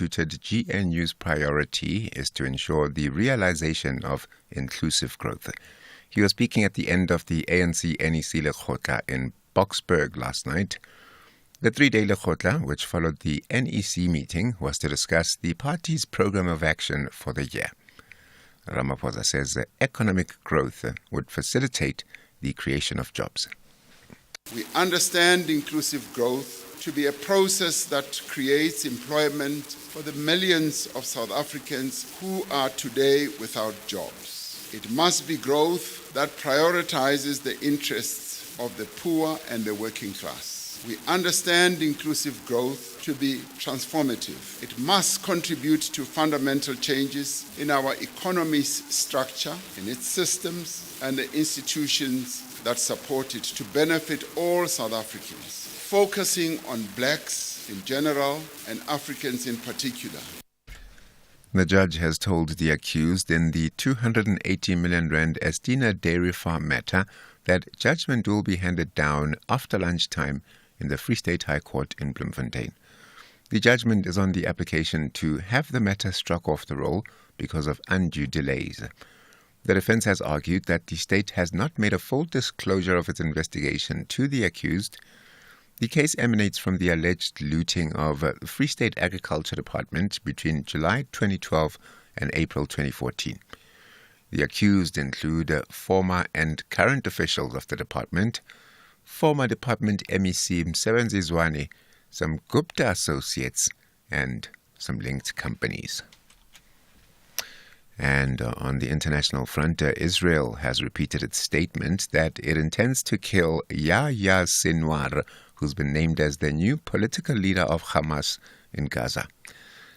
GNU's priority is to ensure the realization of inclusive growth. He was speaking at the end of the ANC-NEC Lekgotla in Boksburg last night. The three-day Lekgotla, which followed the NEC meeting, was to discuss the party's program of action for the year. Ramaphosa says that economic growth would facilitate the creation of jobs. We understand inclusive growth to be a process that creates employment for the millions of South Africans who are today without jobs. It must be growth that prioritizes the interests of the poor and the working class. We understand inclusive growth to be transformative. It must contribute to fundamental changes in our economy's structure, in its systems, and the institutions that support it to benefit all South Africans, focusing on blacks in general and Africans in particular. The judge has told the accused in the 280 million rand Estina dairy farm matter that judgment will be handed down after lunchtime in the Free State High Court in Bloemfontein. The judgment is on the application to have the matter struck off the roll because of undue delays. The defense has argued that the state has not made a full disclosure of its investigation to the accused. The case emanates from the alleged looting of the Free State Agriculture Department between July 2012 and April 2014. The accused include former and current officials of the department, former department MEC Msebenzi Zwane, some Gupta associates, and some linked companies. And on the international front, Israel has repeated its statement that it intends to kill Yahya Sinwar, who's been named as the new political leader of Hamas in Gaza.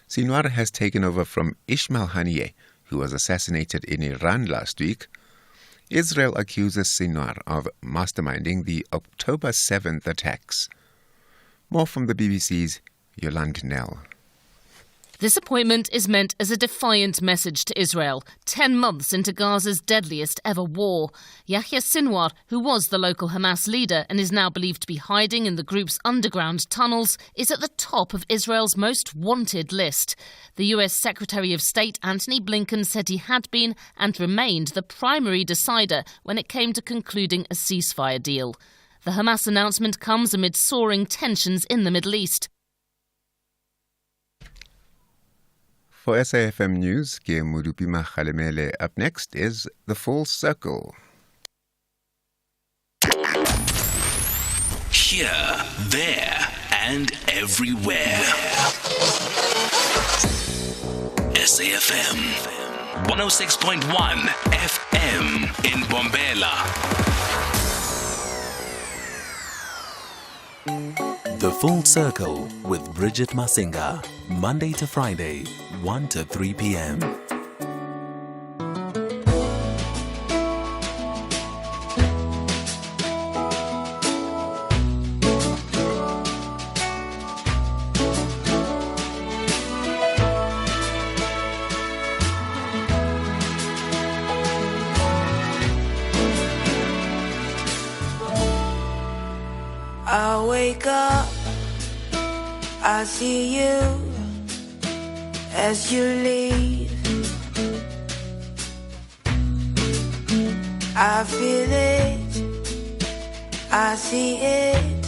Sinwar has taken over from Ismail Haniyeh, who was assassinated in Iran last week. Israel accuses Sinwar of masterminding the October 7th attacks. More from the BBC's Yolande Nell. This appointment is meant as a defiant message to Israel, 10 months into Gaza's deadliest ever war. Yahya Sinwar, who was the local Hamas leader and is now believed to be hiding in the group's underground tunnels, is at the top of Israel's most wanted list. The US Secretary of State Antony Blinken said he had been and remained the primary decider when it came to concluding a ceasefire deal. The Hamas announcement comes amid soaring tensions in the Middle East. For SAFM News, Mudupima Khalemele. Up next is The Full Circle. Here, there, and everywhere. SAFM 106.1 FM in Bombela. The Full Circle with Bridget Masinga, Monday to Friday, 1 to 3 p.m. I wake up, I see you as you leave. I feel it, I see it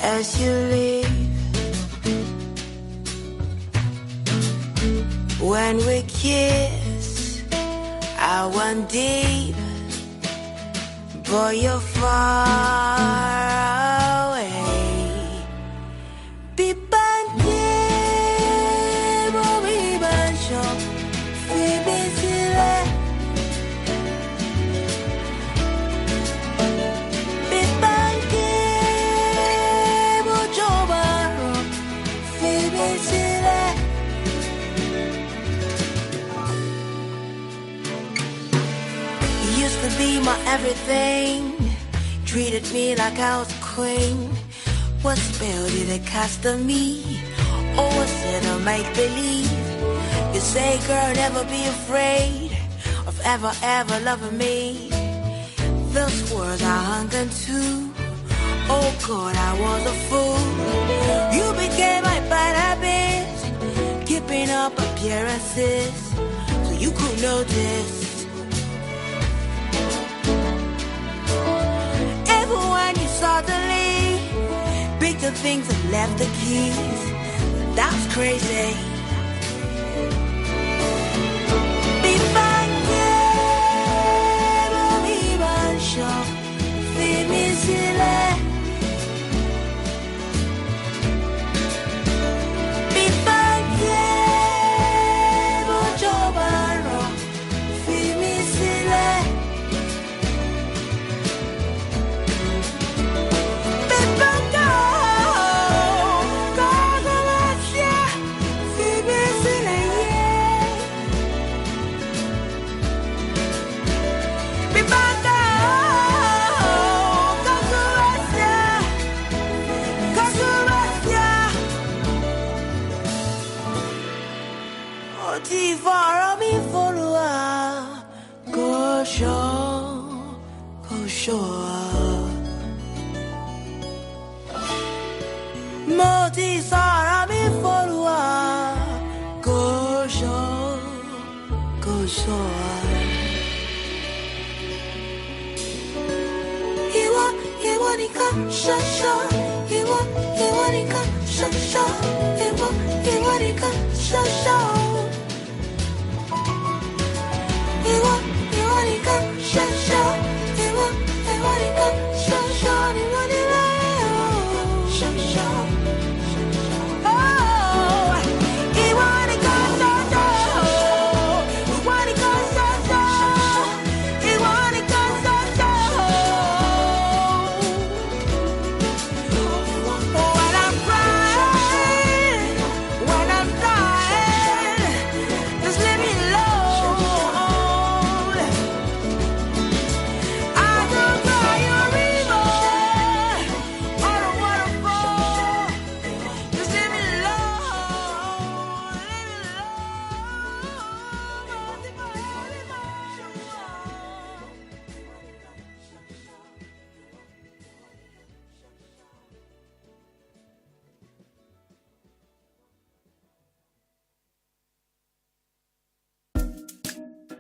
as you leave. When we kiss, I went deep, but you're far away. Be my everything, treated me like I was a queen. What spell did it cast on me? Or was it a make-believe? You say, girl, never be afraid of ever, ever loving me. Those words I hung to. Oh God, I was a fool. You became my bad habit. keeping up appearances so you could notice. Even when you suddenly picked the things and left the keys, that's crazy.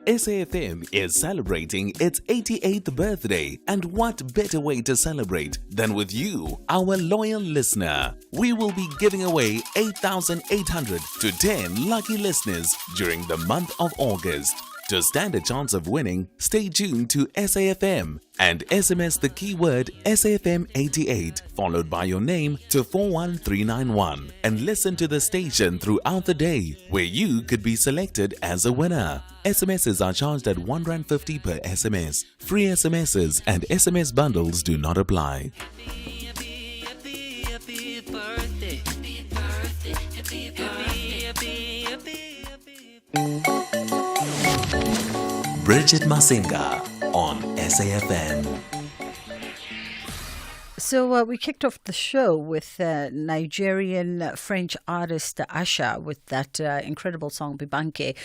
SAFM is celebrating its 88th birthday, and what better way to celebrate than with you, our loyal listener. We will be giving away 8,800 to 10 lucky listeners during the month of August. To stand a chance of winning, stay tuned to SAFM and SMS the keyword SAFM88 followed by your name to 41391 and listen to the station throughout the day where you could be selected as a winner. SMSs are charged at R1.50 per SMS. Free SMSs and SMS bundles do not apply. Bridget Masinga on SAFM. So we kicked off the show with Nigerian French artist Asha with that incredible song Bibanke,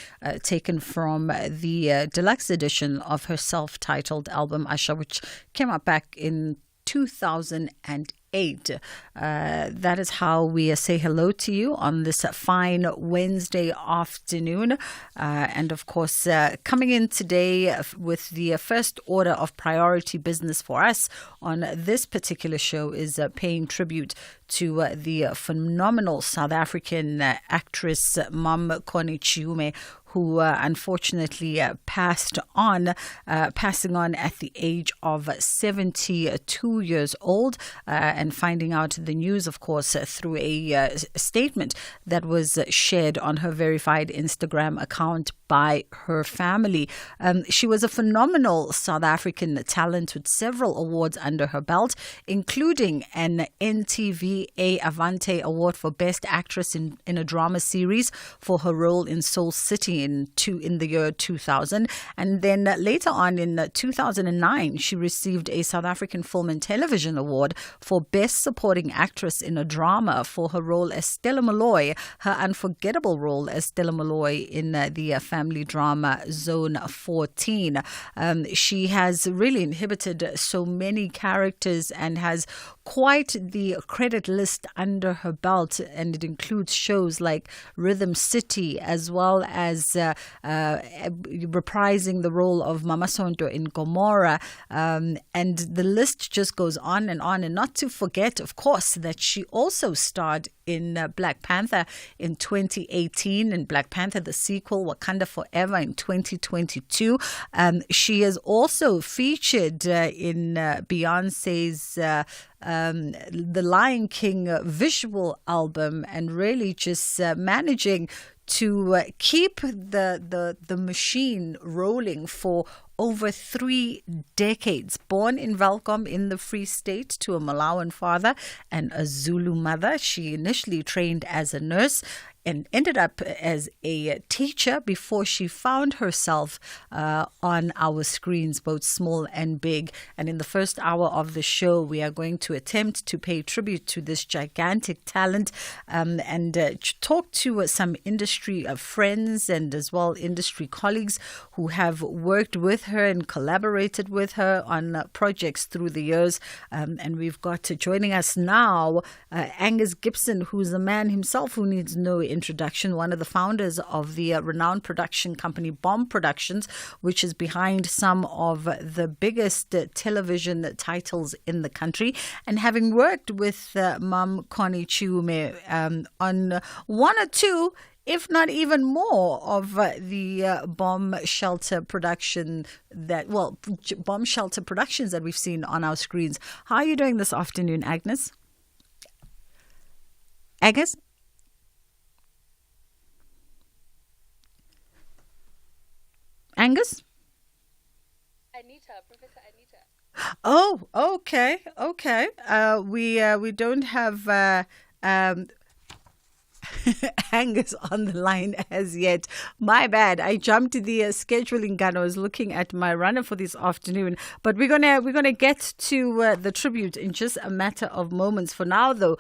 taken from the deluxe edition of her self-titled album Asha, which came out back in 2008. That is how we say hello to you on this fine Wednesday afternoon. And of course, coming in today with the first order of priority business for us on this particular show is paying tribute to the phenomenal South African actress Mam Kone Chiume, who unfortunately passing on at the age of 72 years old, and finding out the news, of course, through a statement that was shared on her verified Instagram account by her family. She was a phenomenal South African talent with several awards under her belt, including an NTVA Avante Award for Best Actress in a Drama Series for her role in Soul City in the year 2000. And then later on in 2009, she received a South African Film and Television Award for Best Supporting Actress in a Drama for her role as Stella Malloy, her unforgettable role as Stella Malloy in the family drama Zone 14. She has really inhabited so many characters and has quite the credit list under her belt, and it includes shows like Rhythm City, as well as reprising the role of Mama Sonto in Gomorrah, and the list just goes on and on. And not to forget, of course, that she also starred in Black Panther in 2018, and Black Panther, the sequel, Wakanda Forever, in 2022. She is also featured in Beyonce's The Lion King visual album, and really just managing to keep the machine rolling for over 3 decades. Born in Welkom in the Free State to a Malawian father and a Zulu mother, she initially trained as a nurse and ended up as a teacher before she found herself on our screens, both small and big. And in the first hour of the show, we are going to attempt to pay tribute to this gigantic talent and talk to some industry friends and as well industry colleagues who have worked with her and collaborated with her on projects through the years. And we've got joining us now Angus Gibson, who's a man himself who needs no introduction, one of the founders of the renowned production company Bomb Productions, which is behind some of the biggest television titles in the country. And having worked with Mum Connie Chiume on one or two, if not even more, of the bomb shelter productions that we've seen on our screens. How are you doing this afternoon, Agnes? Agnes? Angus? Professor Anita. Oh, okay. We don't have Angus on the line as yet. My bad. I jumped the scheduling gun. I was looking at my runner for this afternoon, but we're gonna get to the tribute in just a matter of moments. For now, though,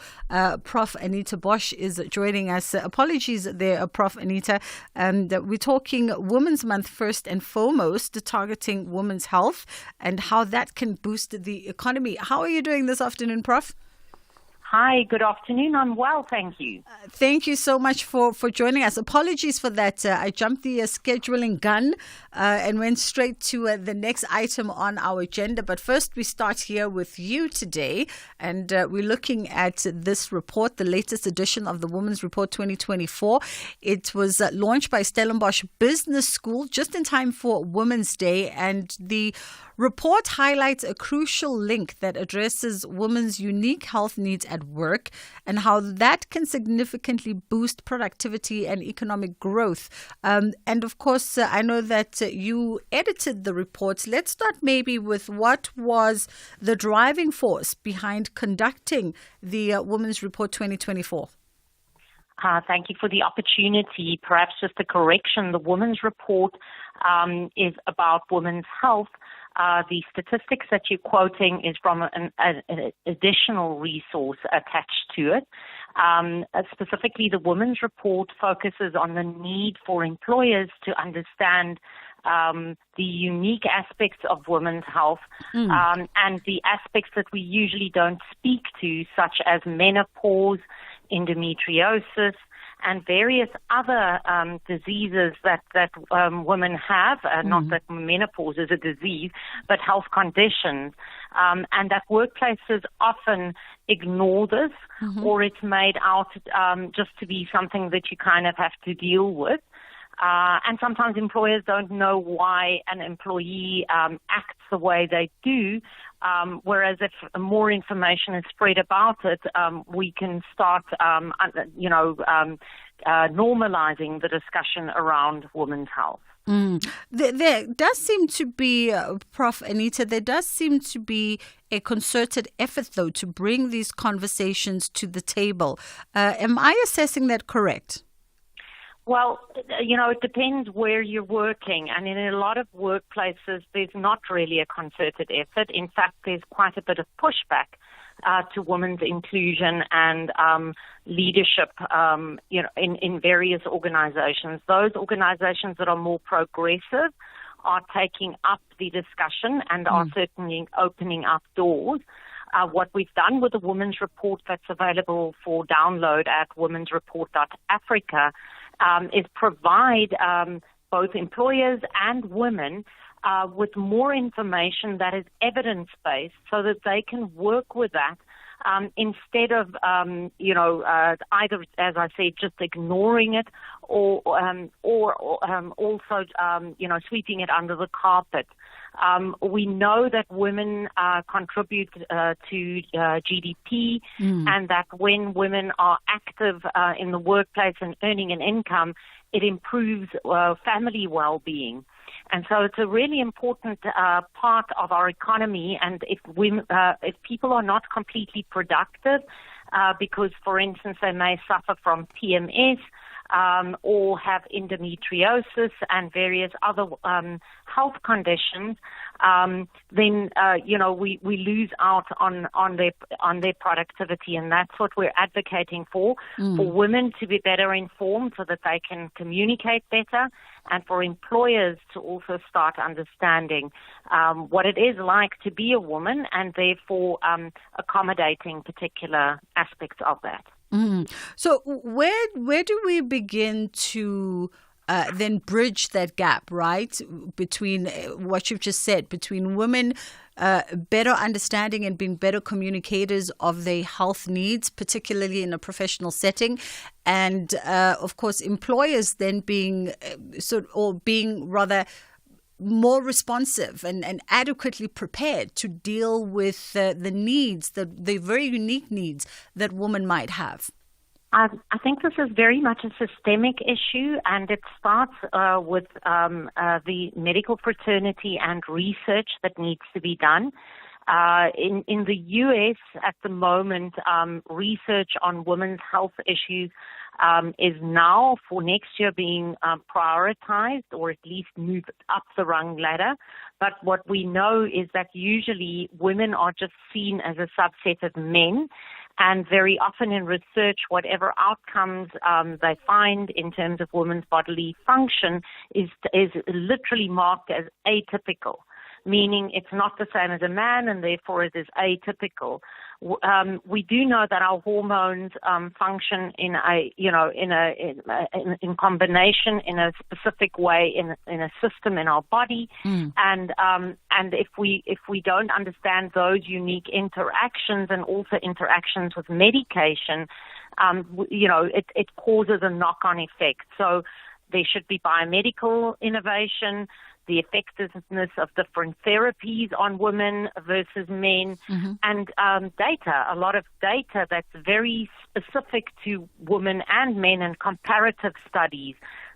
Prof. Anita Bosch is joining us. Apologies there, Prof. Anita. And we're talking Women's Month first and foremost, targeting women's health and how that can boost the economy. How are you doing this afternoon, Prof? Hi, good afternoon. I'm well, thank you. Thank you so much for joining us. Apologies for that. I jumped the scheduling gun and went straight to the next item on our agenda. But first, we start here with you today. And we're looking at this report, the latest edition of the Women's Report 2024. It was launched by Stellenbosch Business School just in time for Women's Day. And the report highlights a crucial link that addresses women's unique health needs at work and how that can significantly boost productivity and economic growth. And of course, I know that you edited the report. Let's start maybe with what was the driving force behind conducting the Women's Report 2024. Thank you for the opportunity. Perhaps just a correction. The Women's Report is about women's health. The statistics that you're quoting is from an additional resource attached to it. Specifically, the Women's Report focuses on the need for employers to understand the unique aspects of women's health and the aspects that we usually don't speak to, such as menopause, endometriosis, and various other diseases that women have, not that menopause is a disease, but health conditions, and that workplaces often ignore this, or it's made out just to be something that you kind of have to deal with. And sometimes employers don't know why an employee acts the way they do, whereas if more information is spread about it, we can start, normalizing the discussion around women's health. There does seem to be, Prof. Anita, there does seem to be a concerted effort, though, to bring these conversations to the table. Am I assessing that correct? Well, it depends where you're working. And in a lot of workplaces, there's not really a concerted effort. In fact, there's quite a bit of pushback to women's inclusion and leadership, in various organizations. Those organizations that are more progressive are taking up the discussion and are certainly opening up doors. What we've done with the Women's Report that's available for download at womensreport.africa is provide both employers and women with more information that is evidence-based so that they can work with that instead of, either, as I said, just ignoring it or also, sweeping it under the carpet. We know that women contribute to GDP and that when women are active in the workplace and earning an income, it improves family well-being. And so it's a really important part of our economy. And if people are not completely productive, because, for instance, they may suffer from PMS or have endometriosis and various other health conditions, then we lose out on their productivity, and that's what we're advocating for women to be better informed so that they can communicate better, and for employers to also start understanding what it is like to be a woman, and therefore accommodating particular aspects of that. So where do we begin to then bridge that gap, right, between what you've just said, between women better understanding and being better communicators of their health needs, particularly in a professional setting, and of course employers then being rather more responsive and adequately prepared to deal with the needs, the very unique needs that women might have? I think this is very much a systemic issue, and it starts with the medical fraternity and research that needs to be done. In the U.S. at the moment, research on women's health issues is now for next year being prioritized, or at least moved up the rung ladder. But what we know is that usually women are just seen as a subset of men. And very often in research, whatever outcomes they find in terms of women's bodily function is literally marked as atypical, meaning it's not the same as a man, and therefore it is atypical. We do know that our hormones function in combination in a specific way in a system in our body, and if we don't understand those unique interactions and also interactions with medication, it causes a knock-on effect. So there should be biomedical innovation, the effectiveness of different therapies on women versus men, and a lot of data that's very specific to women and men, and comparative studies,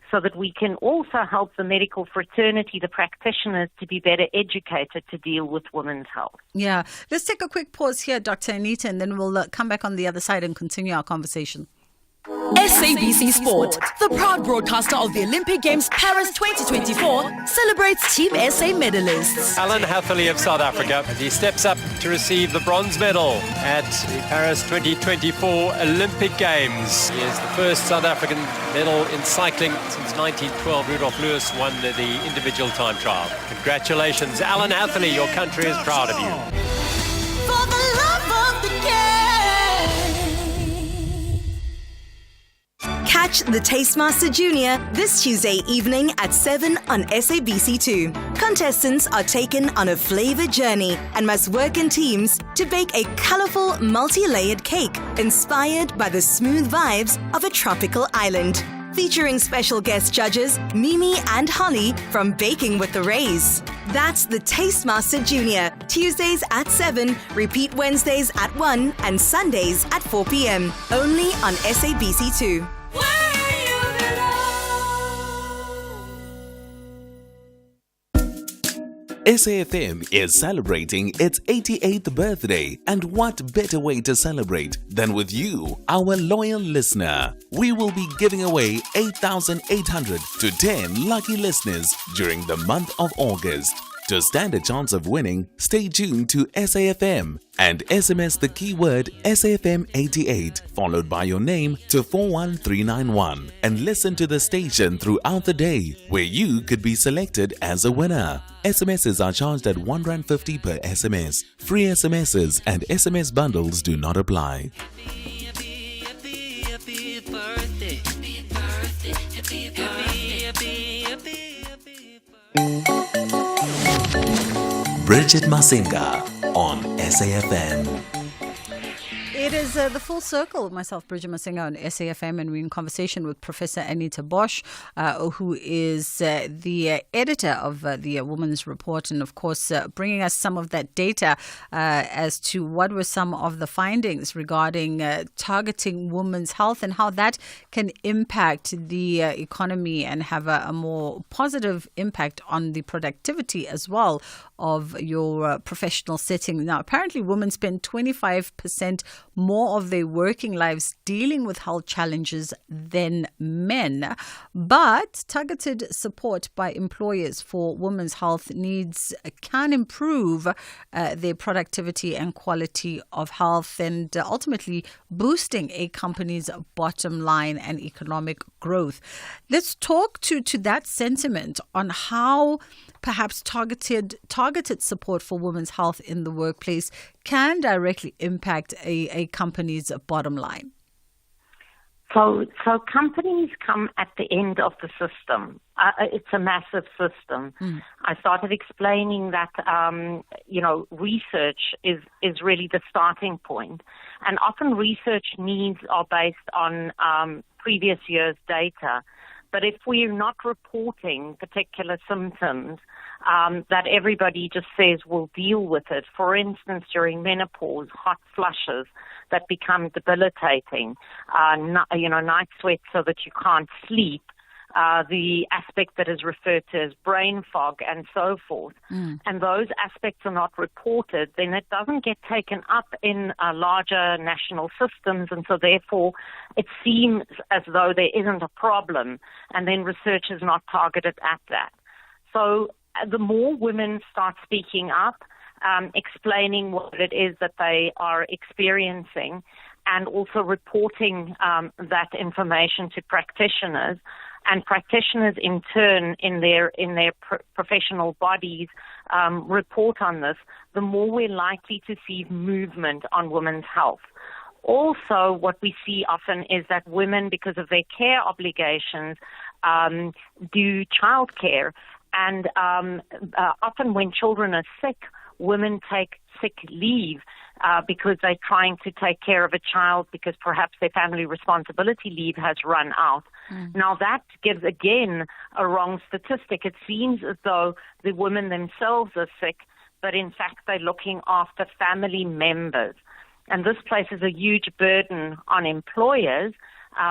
so that we can also help the medical fraternity, the practitioners, to be better educated to deal with women's health. Yeah. Let's take a quick pause here, Dr. Anita, and then we'll come back on the other side and continue our conversation. SABC Sport, the proud broadcaster of the Olympic Games Paris 2024, celebrates Team SA medalists. Alan Hatherley of South Africa, as he steps up to receive the bronze medal at the Paris 2024 Olympic Games. He is the first South African medal in cycling since 1912. Rudolf Lewis won the individual time trial. Congratulations, Alan Hatherley. Your country is proud of you. For the love of the game. Catch the Tastemaster Junior this Tuesday evening at 7 on SABC2. Contestants are taken on a flavor journey and must work in teams to bake a colorful, multi-layered cake inspired by the smooth vibes of a tropical island. Featuring special guest judges Mimi and Holly from Baking with the Rays. That's the Tastemaster Junior, Tuesdays at 7, repeat Wednesdays at 1 and Sundays at 4 p.m. Only on SABC2. SAFM is celebrating its 88th birthday, and what better way to celebrate than with you, our loyal listener? We will be giving away 8,800 to 10 lucky listeners during the month of August. To stand a chance of winning, stay tuned to SAFM and SMS the keyword SAFM88 followed by your name to 41391 and listen to the station throughout the day where you could be selected as a winner. SMSs are charged at R1.50 per SMS. Free SMSs and SMS bundles do not apply. Bridget Masinga on SAFM. It is the full circle of myself, Bridget Masinga, on SAFM, and we're in conversation with Professor Anita Bosch, who is the editor of the Women's Report, and of course bringing us some of that data as to what were some of the findings regarding targeting women's health and how that can impact the economy and have a more positive impact on the productivity as well of your professional setting. Now, apparently women spend 25% more of their working lives dealing with health challenges than men, but targeted support by employers for women's health needs can improve their productivity and quality of health, and ultimately boosting a company's bottom line and economic growth. Let's talk to that sentiment on how perhaps targeted support for women's health in the workplace can directly impact a company's bottom line. So companies come at the end of the system. It's a massive system. I started explaining that, research is really the starting point. And often research needs are based on previous year's data. But if we're not reporting particular symptoms that everybody just says we'll deal with it, for instance, during menopause, hot flushes that become debilitating, night sweats so that you can't sleep, the aspect that is referred to as brain fog and so forth, and those aspects are not reported, then it doesn't get taken up in larger national systems, and so therefore it seems as though there isn't a problem, and then research is not targeted at that. So the more women start speaking up, explaining what it is that they are experiencing, and also reporting that information to practitioners, and practitioners in turn in their professional bodies report on this, the more we're likely to see movement on women's health. Also, what we see often is that women, because of their care obligations, do childcare, and often when children are sick, women take sick leave because they're trying to take care of a child because perhaps their family responsibility leave has run out. Now that gives, again, a wrong statistic. It seems as though the women themselves are sick, but in fact they're looking after family members. And this places a huge burden on employers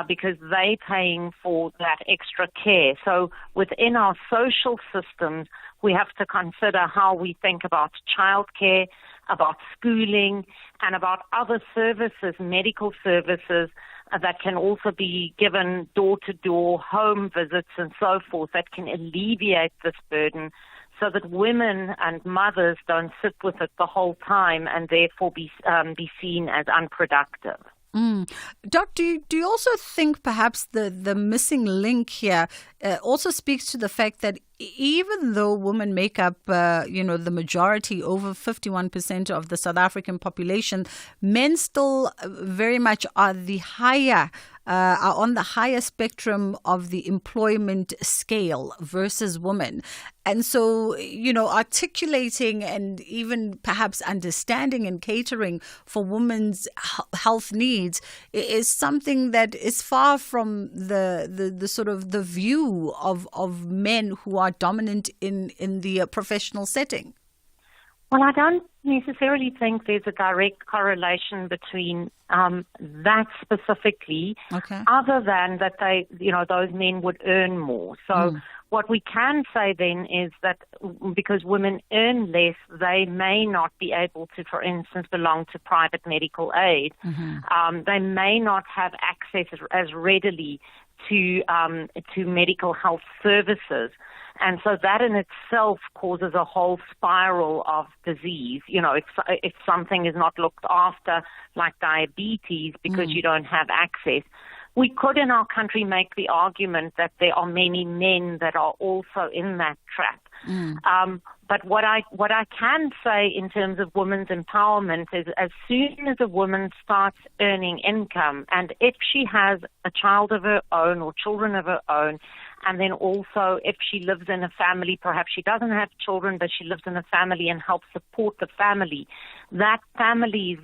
because they're paying for that extra care. So within our social systems, we have to consider how we think about childcare, about schooling, and about other services, medical services that can also be given door-to-door, home visits and so forth that can alleviate this burden so that women and mothers don't sit with it the whole time and therefore be seen as unproductive. Doc, do you also think perhaps the missing link here also speaks to the fact that even though women make up, the majority, over 51% of the South African population, men still very much are are on the higher spectrum of the employment scale versus women. And so, articulating and even perhaps understanding and catering for women's health needs is something that is far from the sort of the view of men who are dominant in the professional setting. Well, I don't necessarily think there's a direct correlation between that specifically, other than that those men would earn more. So what we can say then is that because women earn less, they may not be able to, for instance, belong to private medical aid. They may not have access as readily to medical health services. And so that in itself causes a whole spiral of disease. If something is not looked after, like diabetes, because you don't have access. We could in our country make the argument that there are many men that are also in that trap. But what I can say in terms of women's empowerment is as soon as a woman starts earning income, and if she has a child of her own or children of her own, and then also if she lives in a family, perhaps she doesn't have children, but she lives in a family and helps support the family, that family's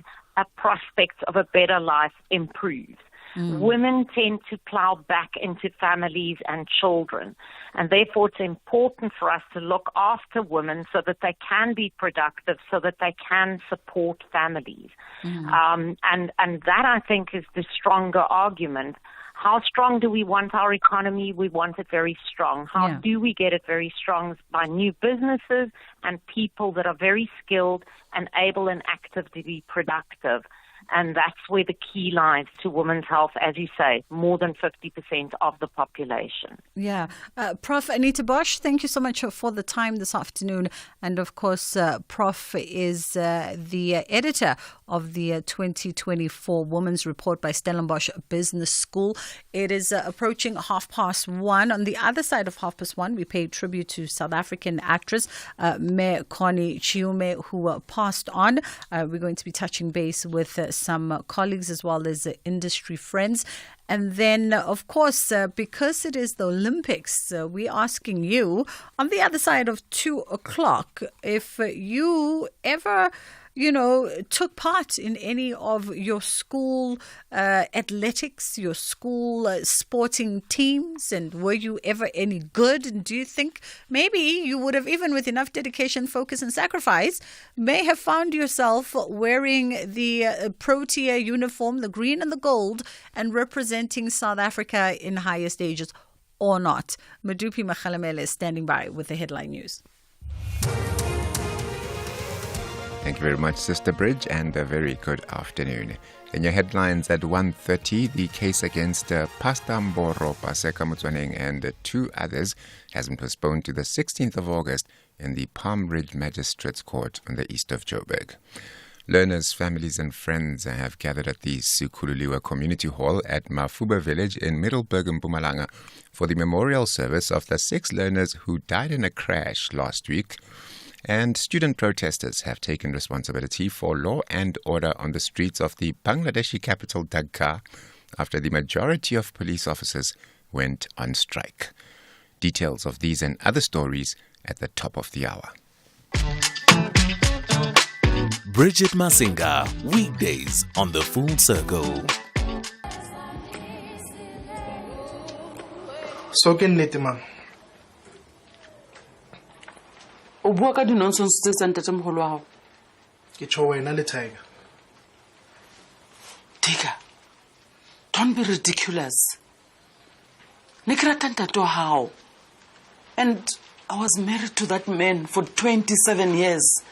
prospects of a better life improves. Women tend to plow back into families and children, and therefore it's important for us to look after women so that they can be productive, so that they can support families. And that, I think, is the stronger argument. How strong do we want our economy? We want it very strong. How do we get it very strong? By new businesses and people that are very skilled and able and active to be productive. And that's where the key lies to women's health, as you say, more than 50% of the population. Yeah. Prof. Anita Bosch, thank you so much for the time this afternoon. And of course, Prof. is the editor of the 2024 Women's Report by Stellenbosch Business School. It is approaching 1:30. On the other side of 1:30, we pay tribute to South African actress Me Connie Chiume, who passed on. We're going to be touching base with some colleagues as well as industry friends. And then, of course, because it is the Olympics, we're asking you on the other side of 2:00 if you ever took part in any of your school athletics, your school sporting teams, and were you ever any good? And do you think maybe you would have, even with enough dedication, focus, and sacrifice, may have found yourself wearing the Protea uniform, the green and the gold, and representing South Africa in higher stages or not? Madupi Makhalamele is standing by with the headline news. Thank you very much, Sister Bridge, and a very good afternoon. In your headlines at 1:30, the case against Pastor Mboro Paseka Motswaneng and two others has been postponed to the 16th of August in the Palm Ridge Magistrates Court on the east of Joburg. Learners, families and friends have gathered at the Sukhululiwa Community Hall at Mafuba Village in Middelburg, Mpumalanga for the memorial service of the 6 learners who died in a crash last week. And student protesters have taken responsibility for law and order on the streets of the Bangladeshi capital Dhaka after the majority of police officers went on strike. Details of these and other stories at the top of the hour. Bridget Masinga, weekdays on The Full Circle. So ke nnete mang. O bua ka di-nonsense tse tsa ntate mogolo wa gago. Ke tjho wena le Tiger. Tiger, don't be ridiculous. Ne ke rata ntate wa gago. And I was married to that man for 27 years.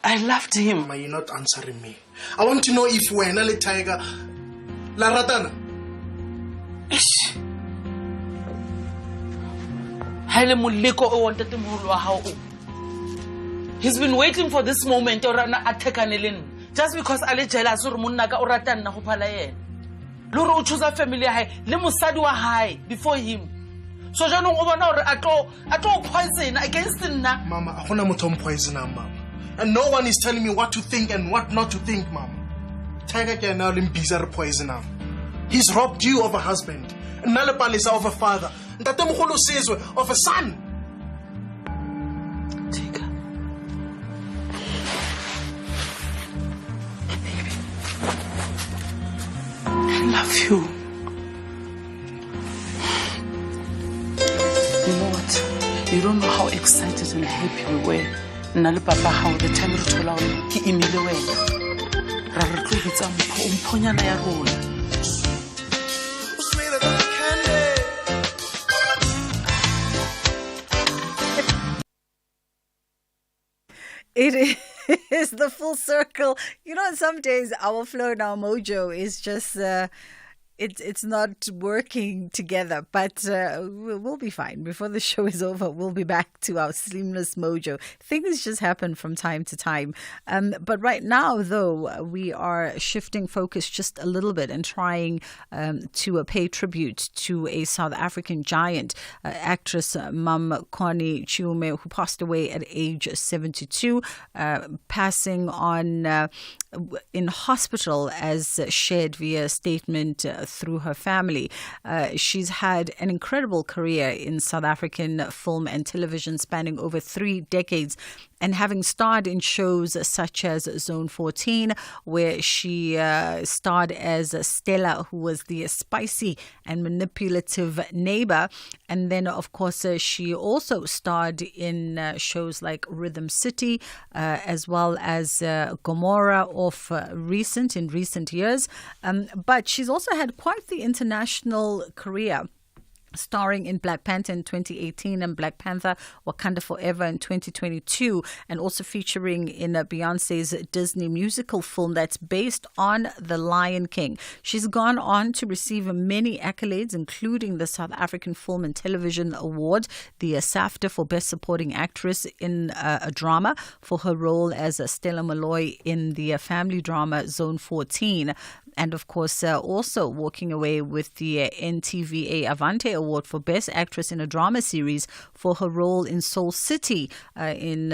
I loved him. Mama, you're not answering me. I want to know if wena le Tiger la ratana. Ish. Haile moleko o ntate mogolo wa gago. He's been waiting for this moment just because ale jealous or monna ka o rata nna go phala yena. Le re o choose family ya hae le mosadi wa hae before him. So jaanong o bona hore a tlo poison against nna. Mama, a gona motho o poisonang mama. And no one is telling me what to think and what not to think, mama. Tiger ke na le mbiza re poisonang. He's robbed you of a husband. Nna le Palesa of a father. Ntate mogolo Sizwe of a son. I love you. You know what? You don't know how excited and happy we were nna le papa gago the time re thola gore ke imile wena ra re tlo bitsa mphonyana ya rona. It is the full circle. You know, some days our flow and our mojo is just it's not working together, but we'll be fine. Before the show is over, we'll be back to our seamless mojo. Things just happen from time to time. But right now, though, we are shifting focus just a little bit and trying to pay tribute to a South African giant, actress Mam Connie Chiume, who passed away at age 72, passing on in hospital as shared via statement through her family. She's had an incredible career in South African film and television spanning over 3 decades, and having starred in shows such as Zone 14, where she starred as Stella, who was the spicy and manipulative neighbor. And then, of course, she also starred in shows like Rhythm City, as well as Gomorrah in recent years. But she's also had quite the international career, starring in Black Panther in 2018 and Black Panther Wakanda Forever in 2022, and also featuring in Beyonce's Disney musical film that's based on The Lion King. She's gone on to receive many accolades, including the South African Film and Television Award, the SAFTA for Best Supporting Actress in a Drama for her role as Stella Malloy in the family drama Zone 14. And of course, also walking away with the NTVA Avante Award for Best Actress in a Drama Series for her role in Soul City in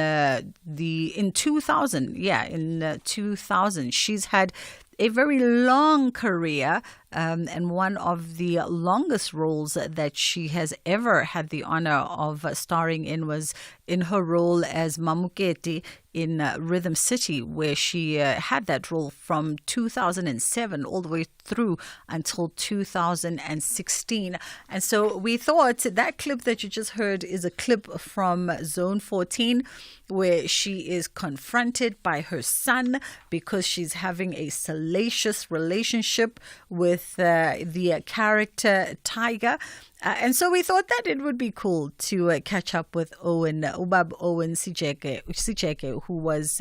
2000. Yeah, in 2000. She's had a very long career, and one of the longest roles that she has ever had the honor of starring in was in her role as Mamukete in Rhythm City, where she had that role from 2007 all the way through until 2016. And so we thought that clip that you just heard is a clip from Zone 14, where she is confronted by her son because she's having a salacious relationship with the character Tiger. And so we thought that it would be cool to catch up with Ubab Owen Sijeke, who was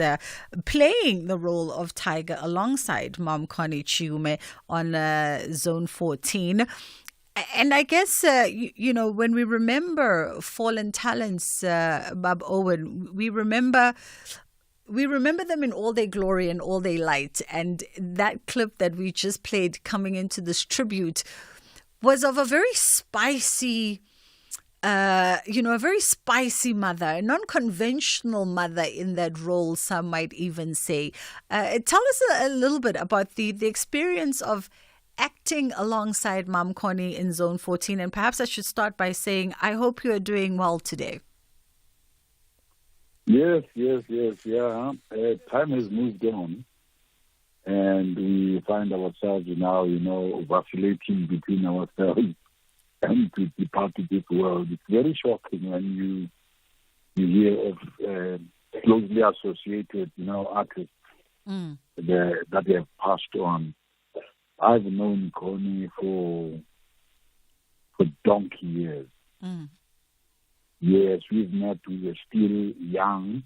playing the role of Tiger alongside Mam Connie Chiume on Zone 14. And I guess, when we remember fallen talents, Bab Owen, we remember them in all their glory and all their light. And that clip that we just played coming into this tribute was of a very spicy, a very spicy mother, a non-conventional mother in that role, some might even say. Tell us a little bit about the experience of acting alongside Mam Connie in Zone 14. And perhaps I should start by saying, I hope you are doing well today. Yes. Yeah. Time has moved on, and we find ourselves now, vacillating between ourselves and to depart to this world. It's very shocking when you hear of closely associated, artists that have passed on. I've known Connie for donkey years. Yes, we've met, we were still young,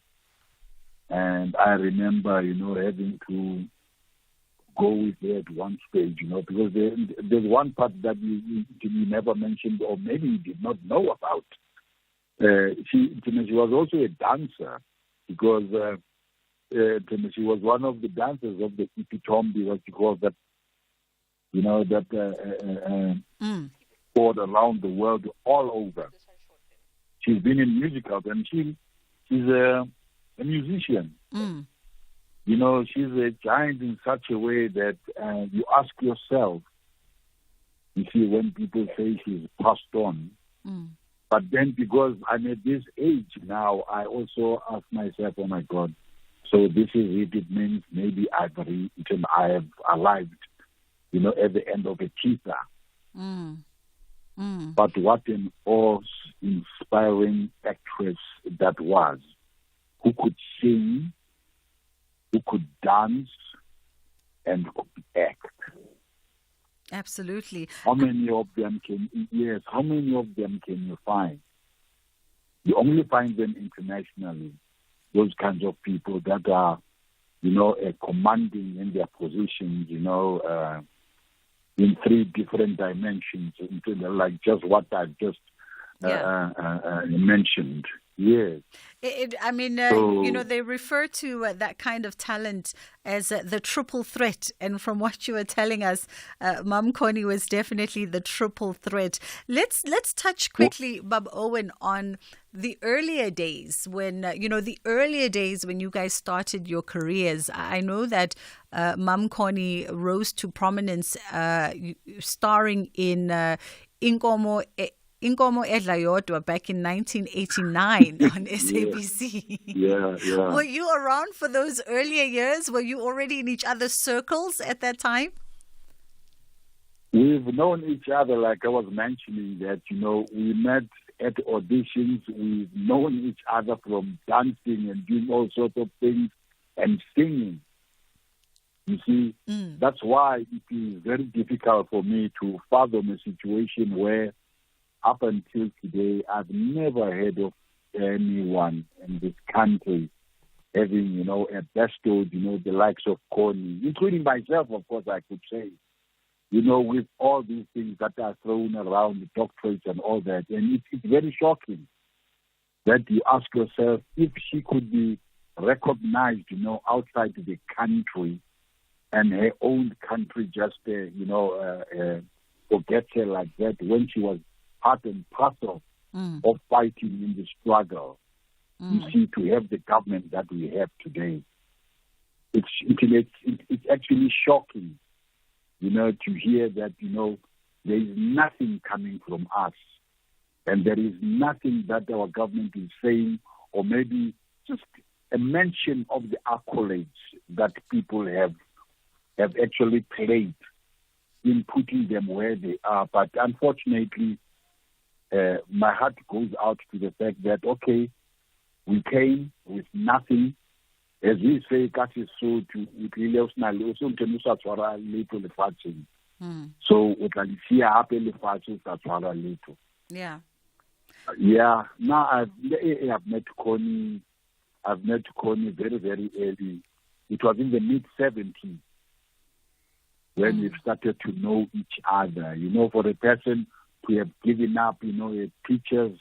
and I remember, having to go with her at one stage, because there's one part that you never mentioned, or maybe you did not know about. She was also a dancer, because she was one of the dancers of the Ipitombi, what you call that, toured around the world, all over. She's been in musicals, and she's a musician. She's a giant in such a way that you ask yourself, you see, when people say she's passed on. But then, because I'm at this age now, I also ask myself, oh my God, so this is it. It means maybe I have arrived, at the end of a teeter. But what an awe-inspiring actress that was, who could sing, who could dance, and who could act. Absolutely. How many of them can you find? You only find them internationally, those kinds of people that are, commanding in their positions, in three different dimensions, like just what I've just mentioned. Yes. They refer to that kind of talent as the triple threat. And from what you were telling us, Mum Connie was definitely the triple threat. Let's touch quickly, Bub Owen, on the earlier days when you guys started your careers. I know that Mum Connie rose to prominence starring in Inkomo Edla Yodwa back in 1989 on SABC. Yeah. Were you around for those earlier years? Were you already in each other's circles at that time? We've known each other, like I was mentioning, that, we met at auditions. We've known each other from dancing and doing all sorts of things and singing. You see, that's why it is very difficult for me to fathom a situation where up until today, I've never heard of anyone in this country having, bestowed, the likes of Connie, including myself, of course, I could say, with all these things that are thrown around, the doctorates and all that. And it's very shocking that you ask yourself if she could be recognized, outside the country and her own country just, forgets her like that when she was part and parcel of fighting in the struggle. You see, to have the government that we have today, it's actually shocking, to hear that, there is nothing coming from us, and there is nothing that our government is saying, or maybe just a mention of the accolades that people have actually played in putting them where they are. But unfortunately, my heart goes out to the fact that, okay, we came with nothing. As we say, so yeah. Yeah. Now I've met Connie. I've met Connie very, very early. It was in the mid-70s when we started to know each other. For a person to have given up, a teacher's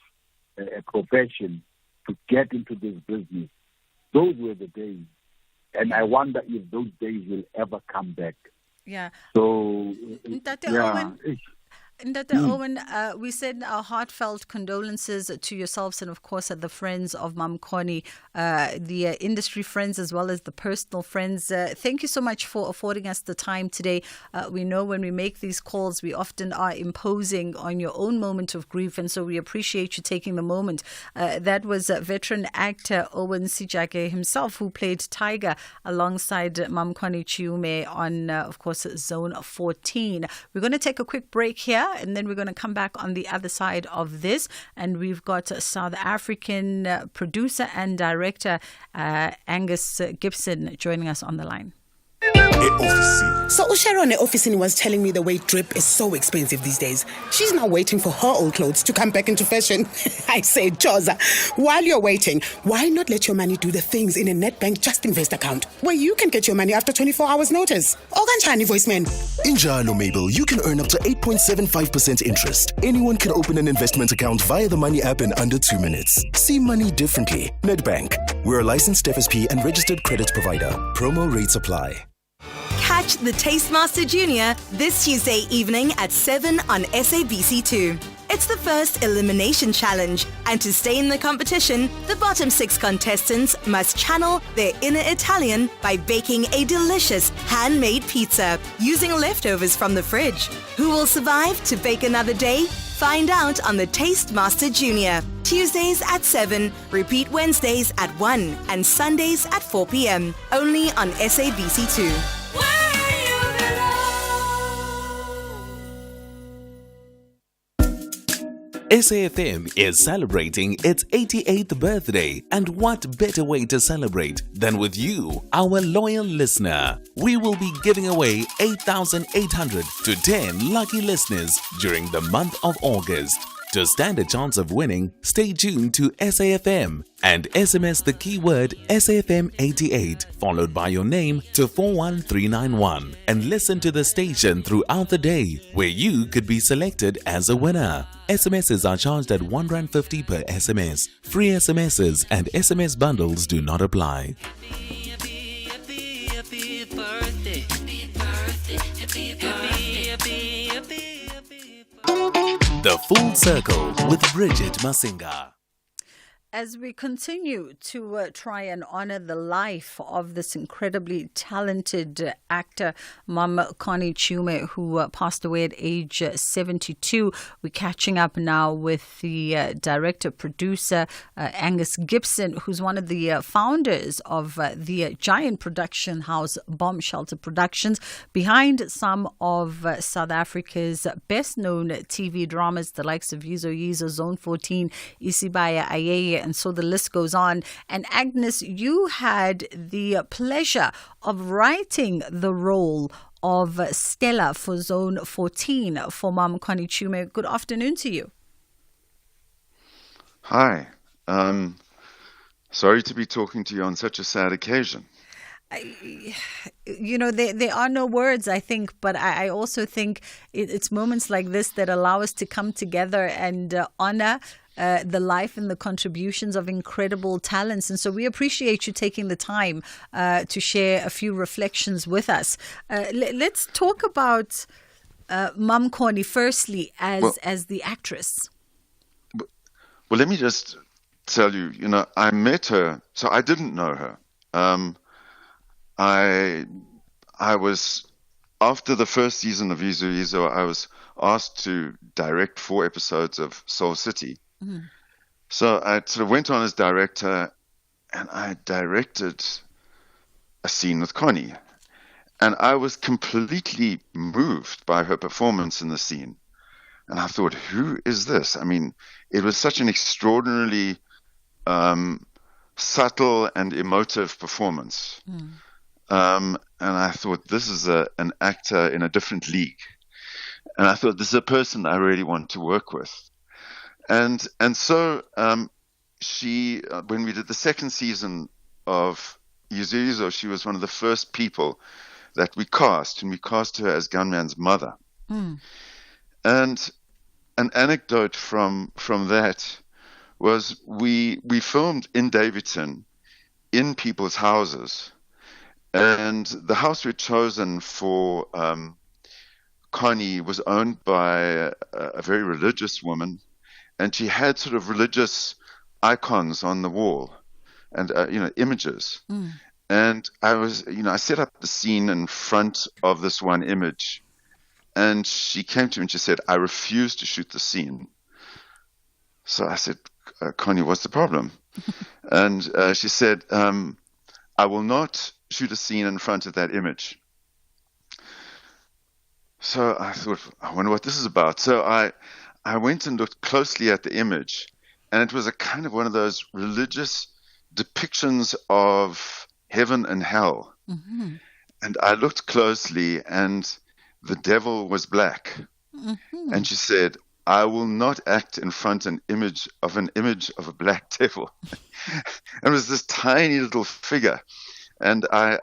profession to get into this business. Those were the days. And I wonder if those days will ever come back. Yeah. So, Owen, we send our heartfelt condolences to yourselves and, of course, the friends of Mum Connie, the industry friends as well as the personal friends. Thank you so much for affording us the time today. We know when we make these calls, we often are imposing on your own moment of grief, and so we appreciate you taking the moment. That was veteran actor Owen Sijake himself, who played Tiger alongside Mum Connie Chiume on, of course, Zone 14. We're going to take a quick break here, and then we're going to come back on the other side of this. And we've got South African producer and director Angus Gibson joining us on the line. So Sharon officing was telling me the way drip is so expensive these days. She's now waiting for her old clothes to come back into fashion. I say, Joza, while you're waiting, why not let your money do the things in a Nedbank Just Invest account where you can get your money after 24 hours notice? Oganchani, voiceman. In Jalo, Mabel, you can earn up to 8.75% interest. Anyone can open an investment account via the Money app in under 2 minutes. See money differently. Nedbank. We're a licensed FSP and registered credit provider. Promo rates apply. Catch the Tastemaster Junior this Tuesday evening at 7 on SABC2. It's the first elimination challenge, and to stay in the competition, the bottom 6 contestants must channel their inner Italian by baking a delicious handmade pizza using leftovers from the fridge. Who will survive to bake another day? Find out on the Tastemaster Junior. Tuesdays at 7, repeat Wednesdays at 1, and Sundays at 4 p.m. Only on SABC2. SAFM is celebrating its 88th birthday, and what better way to celebrate than with you, our loyal listener? We will be giving away 8,800 to 10 lucky listeners during the month of August. To stand a chance of winning, stay tuned to SAFM and SMS the keyword SAFM88 followed by your name to 41391 and listen to the station throughout the day, where you could be selected as a winner. SMSs are charged at R1.50 per SMS. Free SMSs and SMS bundles do not apply. The Full Circle with Bridget Masinga. As we continue to try and honor the life of this incredibly talented actor, Mom Connie Chiume, who passed away at age 72, we're catching up now with the director, producer, Angus Gibson, who's one of the founders of the giant production house, Bomb Shelter Productions, behind some of South Africa's best-known TV dramas, the likes of Yizo Yizo, Zone 14, Isibaya Ayeye, and so the list goes on. And Agnes, you had the pleasure of writing the role of Stella for Zone 14 for Mom Connie Chiume. Good afternoon to you. Hi. Sorry to be talking to you on such a sad occasion. You know, there are no words, I think, but I also think it's moments like this that allow us to come together and honor the life and the contributions of incredible talents. And so we appreciate you taking the time to share a few reflections with us. Let's talk about Mom Connie firstly as the actress. Well, let me just tell you, I met her, so I didn't know her. I was, after the first season of Yizo Yizo, I was asked to direct 4 episodes of Soul City. Mm-hmm. So I sort of went on as director, and I directed a scene with Connie. And I was completely moved by her performance in the scene. And I thought, who is this? I mean, it was such an extraordinarily subtle and emotive performance. Mm. And I thought, this is an actor in a different league. And I thought, this is a person I really want to work with. And so she, when we did the second season of Yizo Yizo, she was one of the first people that we cast, and we cast her as Gunman's mother. Mm. And an anecdote from that was we filmed in Davidson in people's houses. And the house we'd chosen for Connie was owned by a very religious woman, and she had sort of religious icons on the wall and, images. Mm. And I set up the scene in front of this one image, and she came to me and she said, I refuse to shoot the scene. So I said, Connie, what's the problem? And she said, I will not shoot a scene in front of that image. So I thought, I wonder what this is about. So I went and looked closely at the image, and it was a kind of one of those religious depictions of heaven and hell. Mm-hmm. And I looked closely, and the devil was black. Mm-hmm. And she said, I will not act in front of an image of a black devil. It was this tiny little figure. And I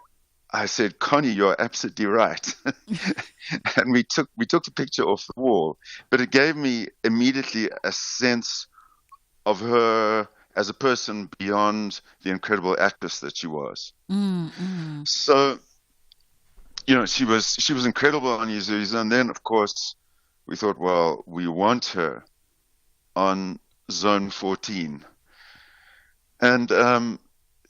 said, Connie, you're absolutely right. And we took the picture off the wall. But it gave me immediately a sense of her as a person beyond the incredible actress that she was. Mm-hmm. So, she was incredible on Yizo Yizo. And then, of course, we thought, well, we want her on Zone 14. And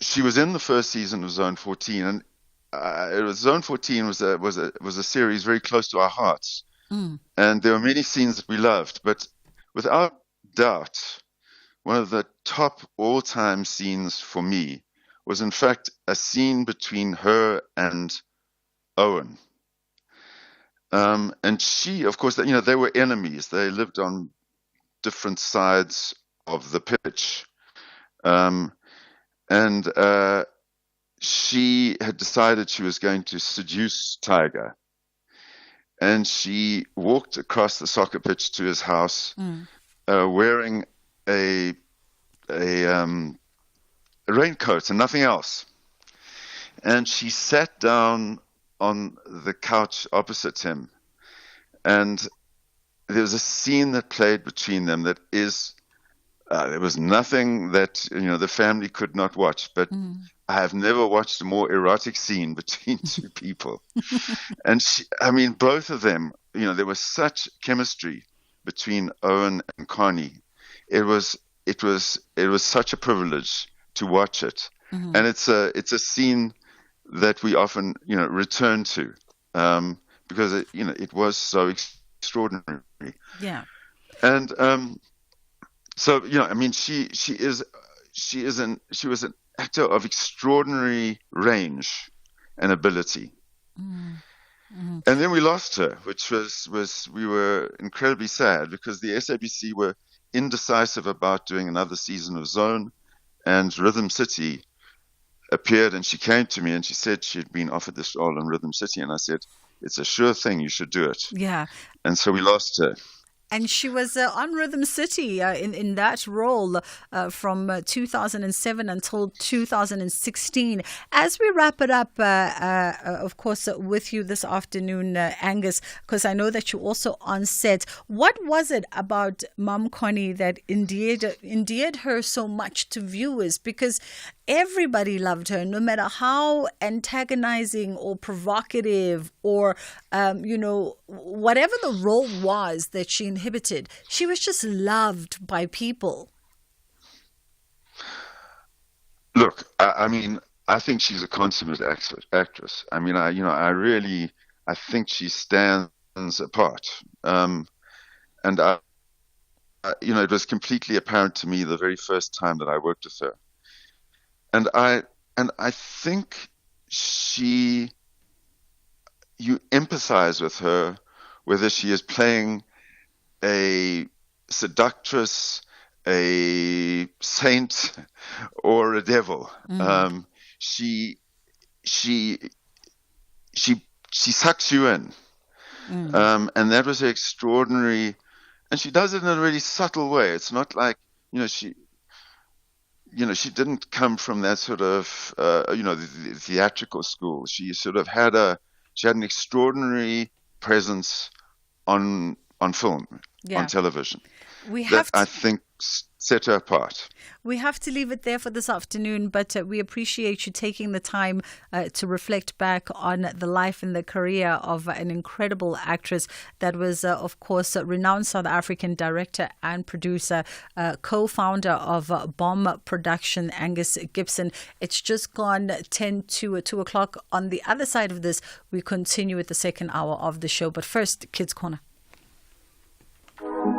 she was in the first season of Zone 14, and Zone 14 was a series very close to our hearts. Mm. And there were many scenes that we loved, but without doubt, one of the top all-time scenes for me was, in fact, a scene between her and Owen. And she, of course, they were enemies. They lived on different sides of the pitch. She had decided she was going to seduce Tiger. And she walked across the soccer pitch to his house wearing a raincoat and nothing else. And she sat down on the couch opposite him. And there was a scene that played between them that is, there was nothing that, the family could not watch. But I have never watched a more erotic scene between two people. And both of them, there was such chemistry between Owen and Connie. It was such a privilege to watch it. And it's a scene that we often, return to, because it was so extraordinary. Yeah. And so she was an actor of extraordinary range and ability. And then we lost her, which we were incredibly sad because the SABC were indecisive about doing another season of Zone, and Rhythm City appeared, and she came to me and she said she'd been offered this role in Rhythm City, and I said, it's a sure thing, you should do it. Yeah. And so we lost her. And she was on Rhythm City in that role from 2007 until 2016. As we wrap it up, of course, with you this afternoon, Angus, because I know that you're also on set. What was it about Mom Connie that endeared her so much to viewers? Because everybody loved her, no matter how antagonizing or provocative or, whatever the role was that she inhibited. She was just loved by people. Look, I think she's a consummate actress. I think she stands apart. It was completely apparent to me the very first time that I worked with her. And I think you empathize with her, whether she is playing a seductress, a saint, or a devil. She sucks you in. And that was extraordinary. And she does it in a really subtle way. It's not like, she didn't come from that sort of, the theatrical school. She sort of had an extraordinary presence on film, on television. I think set her apart. We have to leave it there for this afternoon, but we appreciate you taking the time to reflect back on the life and the career of an incredible actress that was, of course, a renowned South African director and producer, co-founder of Bomb Production, Angus Gibson. It's just gone 10 to 2 o'clock. On the other side of this, we continue with the second hour of the show. But first, Kids Corner.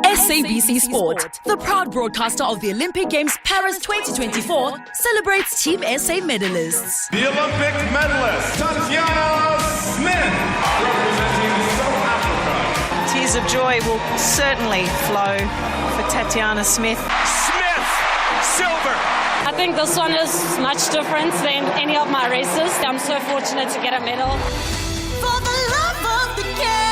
SABC Sport, the proud broadcaster of the Olympic Games Paris 2024, celebrates Team SA medalists. The Olympic medalist, Tatiana Smith, representing South Africa. Tears of joy will certainly flow for Tatiana Smith. Smith, silver. I think this one is much different than any of my races. I'm so fortunate to get a medal. For the love of the game.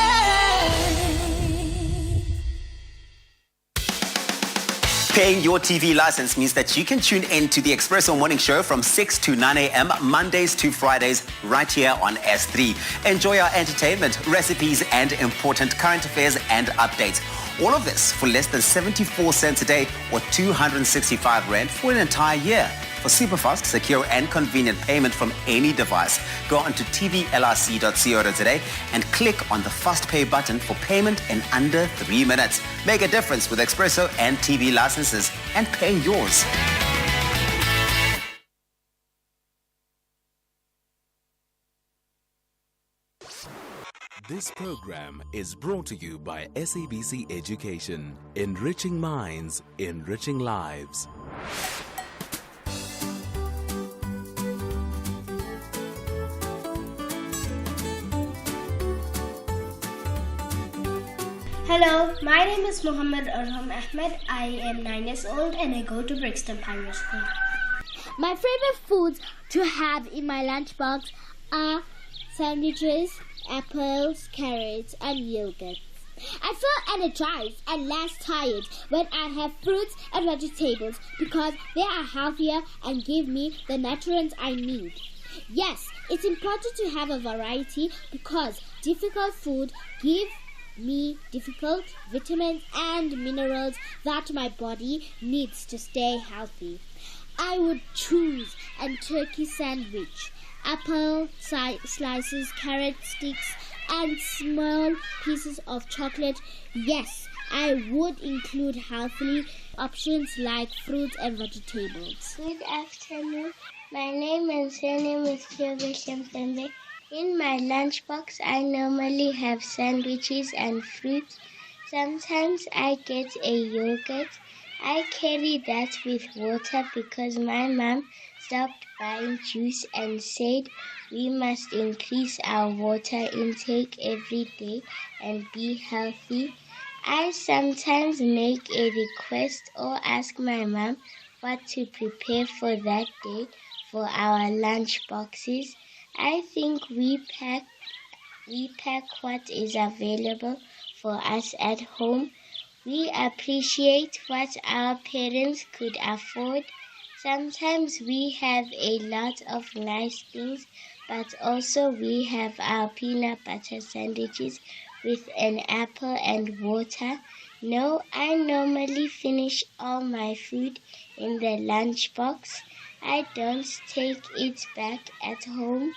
Paying your TV license means that you can tune in to the Expresso Morning Show from 6 to 9 a.m. Mondays to Fridays right here on S3. Enjoy our entertainment, recipes, and important current affairs and updates. All of this for less than 74 cents a day or 265 Rand for an entire year. For superfast, secure, and convenient payment from any device, go onto tvlrc.co today and click on the Fast Pay button for payment in under 3 minutes. Make a difference with Expresso and TV licenses and pay yours. This program is brought to you by SABC Education, enriching minds, enriching lives. Hello, my name is Muhammad Arham Ahmed. I am 9 years old and I go to Brixton Primary School. My favorite foods to have in my lunchbox are sandwiches, apples, carrots, and yogurt. I feel energized and less tired when I have fruits and vegetables because they are healthier and give me the nutrients I need. Yes, it's important to have a variety because difficult food gives me difficult vitamins and minerals that my body needs to stay healthy. I would choose a turkey sandwich, apple slices, carrot sticks, and small pieces of chocolate. Yes, I would include healthy options like fruits and vegetables. Good afternoon. My name and surname is Kyobeshamtembe. In my lunchbox, I normally have sandwiches and fruits. Sometimes I get a yogurt. I carry that with water because my mom stopped buying juice and said we must increase our water intake every day and be healthy. I sometimes make a request or ask my mom what to prepare for that day for our lunch boxes. I think we pack what is available for us at home. We appreciate what our parents could afford. Sometimes we have a lot of nice things, but also we have our peanut butter sandwiches with an apple and water. No, I normally finish all my food in the lunchbox. I don't take it back at home.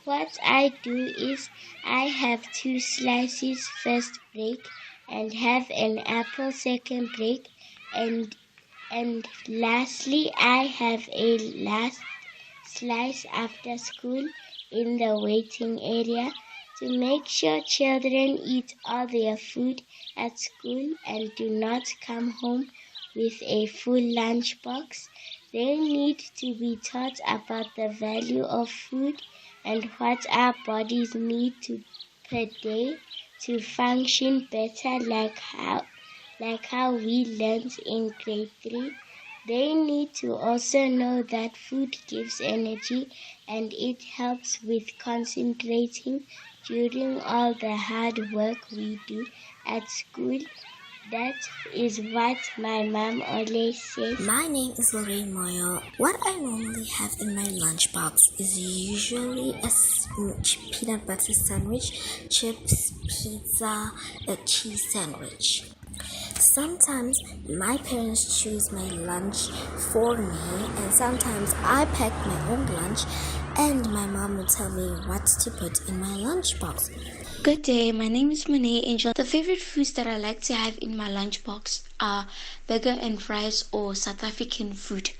What I do is I have 2 slices first break and have an apple second break, and lastly I have a last slice after school in the waiting area to make sure children eat all their food at school and do not come home with a full lunchbox. They need to be taught about the value of food and what our bodies need per day to function better, like how we learned in grade 3. They need to also know that food gives energy and it helps with concentrating during all the hard work we do at school. That is what my mom always says. My name is Lorraine Moyo. What I normally have in my lunchbox is usually a peanut butter sandwich, chips, pizza, a cheese sandwich. Sometimes my parents choose my lunch for me, and sometimes I pack my own lunch and my mom will tell me what to put in my lunchbox. Good day, my name is Monet Angel. The favorite foods that I like to have in my lunchbox are burger and fries or South African food.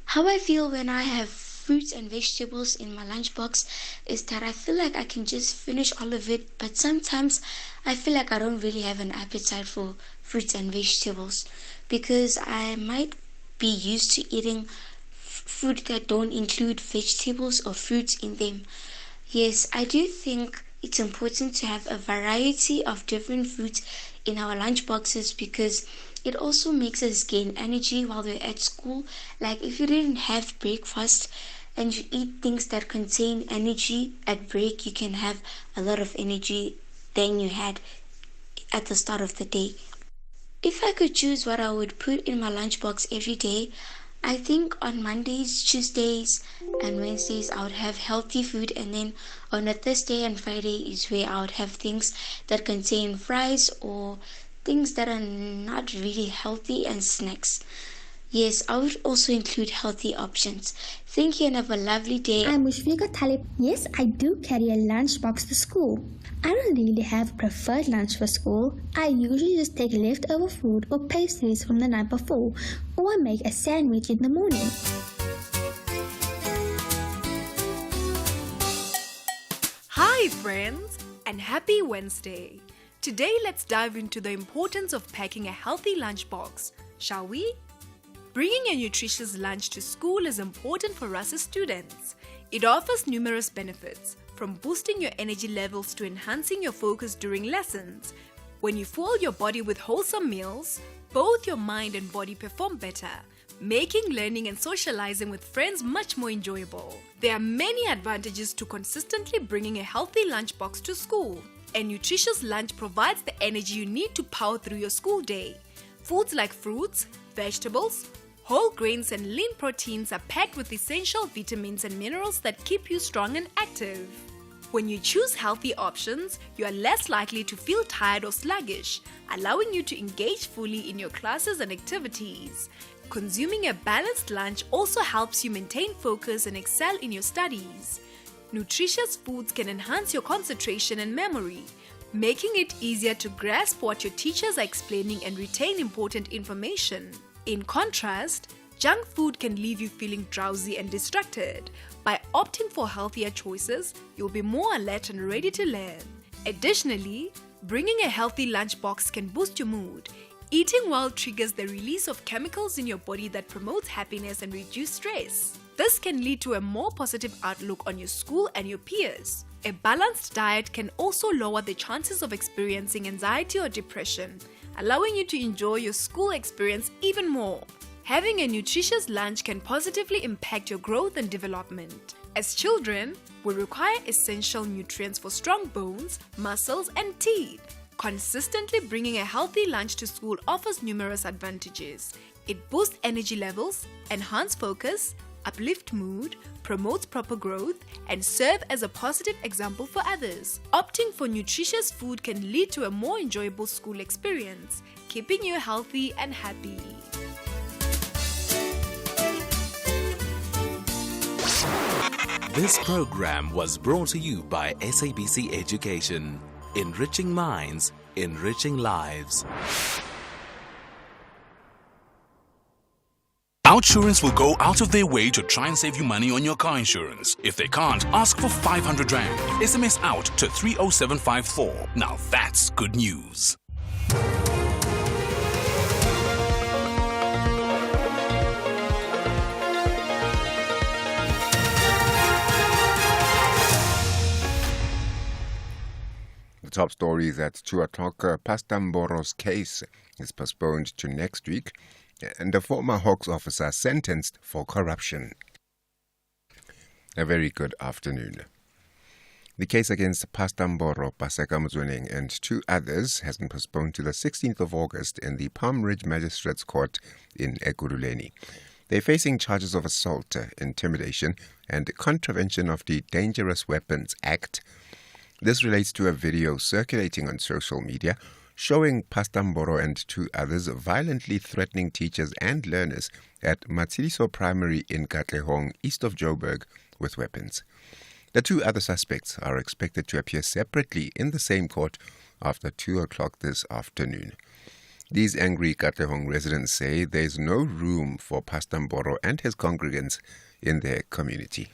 How I feel when I have fruits and vegetables in my lunchbox is that I feel like I can just finish all of it, but sometimes I feel like I don't really have an appetite for fruits and vegetables because I might be used to eating food that don't include vegetables or fruits in them. Yes, I do think it's important to have a variety of different foods in our lunch boxes because it also makes us gain energy while we're at school. Like if you didn't have breakfast and you eat things that contain energy at break, you can have a lot of energy than you had at the start of the day. If I could choose what I would put in my lunchbox every day, I think on Mondays, Tuesdays, and Wednesdays I would have healthy food, and then on a Thursday and Friday is where I would have things that contain fries or things that are not really healthy and snacks. Yes, I would also include healthy options. Thank you and have a lovely day. I'm Mushfiqa Talib. Yes, I do carry a lunchbox to school. I don't really have a preferred lunch for school. I usually just take leftover food or pastries from the night before, or I make a sandwich in the morning. Hi friends, and happy Wednesday. Today let's dive into the importance of packing a healthy lunchbox, shall we? Bringing a nutritious lunch to school is important for us as students. It offers numerous benefits, from boosting your energy levels to enhancing your focus during lessons. When you fuel your body with wholesome meals, both your mind and body perform better, making learning and socializing with friends much more enjoyable. There are many advantages to consistently bringing a healthy lunchbox to school. A nutritious lunch provides the energy you need to power through your school day. Foods like fruits, vegetables, whole grains and lean proteins are packed with essential vitamins and minerals that keep you strong and active. When you choose healthy options, you are less likely to feel tired or sluggish, allowing you to engage fully in your classes and activities. Consuming a balanced lunch also helps you maintain focus and excel in your studies. Nutritious foods can enhance your concentration and memory, making it easier to grasp what your teachers are explaining and retain important information. In contrast, junk food can leave you feeling drowsy and distracted. By opting for healthier choices, you'll be more alert and ready to learn. Additionally, bringing a healthy lunchbox can boost your mood. Eating well triggers the release of chemicals in your body that promotes happiness and reduce stress. This can lead to a more positive outlook on your school and your peers. A balanced diet can also lower the chances of experiencing anxiety or depression, allowing you to enjoy your school experience even more. Having a nutritious lunch can positively impact your growth and development. As children, we require essential nutrients for strong bones, muscles, and teeth. Consistently bringing a healthy lunch to school offers numerous advantages. It boosts energy levels, enhances focus, uplifts mood, promotes proper growth, and serve as a positive example for others. Opting for nutritious food can lead to a more enjoyable school experience, keeping you healthy and happy. This program was brought to you by SABC Education. Enriching minds, enriching lives. Outsurance will go out of their way to try and save you money on your car insurance. If they can't, ask for 500 Rand. SMS out to 30754. Now that's good news. The top story is at 2 o'clock. Pastor Mboro's case is postponed to next week, and the former Hawks officer sentenced for corruption. A very good afternoon. The case against Pastor Mboro, Paseka Mzweneng, and 2 others has been postponed to the 16th of August in the Palm Ridge Magistrates Court in Ekurhuleni. They're facing charges of assault, intimidation, and contravention of the Dangerous Weapons Act. This relates to a video circulating on social media showing Pastor Mboro and 2 others violently threatening teachers and learners at Matsiliso Primary in Katlehong, east of Joburg, with weapons. The 2 other suspects are expected to appear separately in the same court after 2 o'clock this afternoon. These angry Katlehong residents say there is no room for Pastor Mboro and his congregants in their community.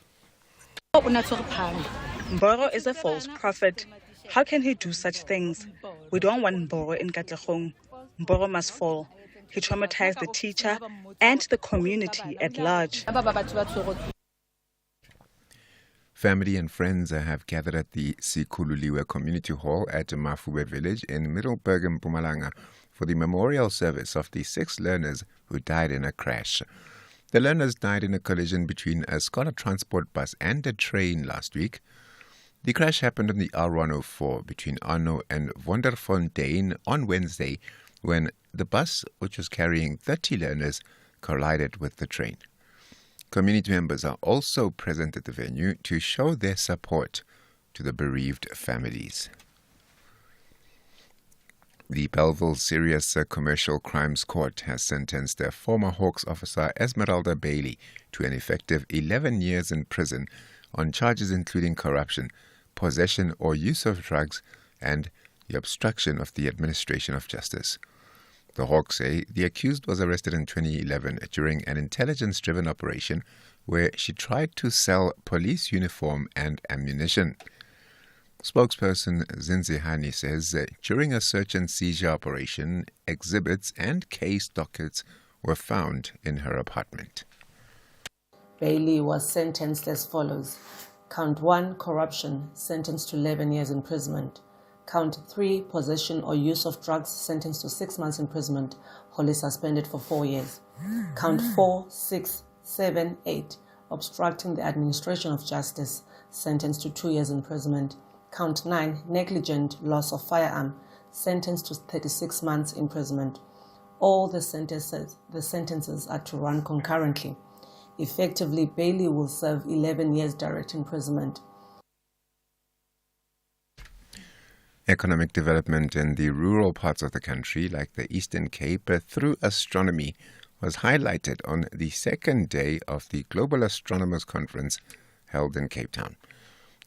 Mboro is a false prophet. How can he do such things? We don't want Mboro in Katlehong. Mboro must fall. He traumatized the teacher and the community at large. Family and friends have gathered at the Sikhululiwe Community Hall at Mafube Village in Middleburg, Mpumalanga for the memorial service of the 6 learners who died in a crash. The learners died in a collision between a scholar transport bus and a train last week. The crash happened on the R104 between Arno and Wonderfontein on Wednesday when the bus, which was carrying 30 learners, collided with the train. Community members are also present at the venue to show their support to the bereaved families. The Belleville Serious Commercial Crimes Court has sentenced a former Hawks officer Esmeralda Bailey to an effective 11 years in prison on charges including corruption, possession or use of drugs, and the obstruction of the administration of justice. The Hawks say the accused was arrested in 2011 during an intelligence-driven operation where she tried to sell police uniform and ammunition. Spokesperson Zinzihani says during a search and seizure operation, exhibits and case dockets were found in her apartment. Bailey was sentenced as follows. Count 1, corruption, sentenced to 11 years imprisonment. Count 3, possession or use of drugs, sentenced to 6 months imprisonment, wholly suspended for 4 years. Count 4, 6, 7, 8, obstructing the administration of justice, sentenced to 2 years imprisonment. Count 9, negligent loss of firearm, sentenced to 36 months imprisonment. All the sentences are to run concurrently. Effectively, Bailey will serve 11 years direct imprisonment. Economic development in the rural parts of the country, like the Eastern Cape, through astronomy, was highlighted on the second day of the Global Astronomers Conference held in Cape Town.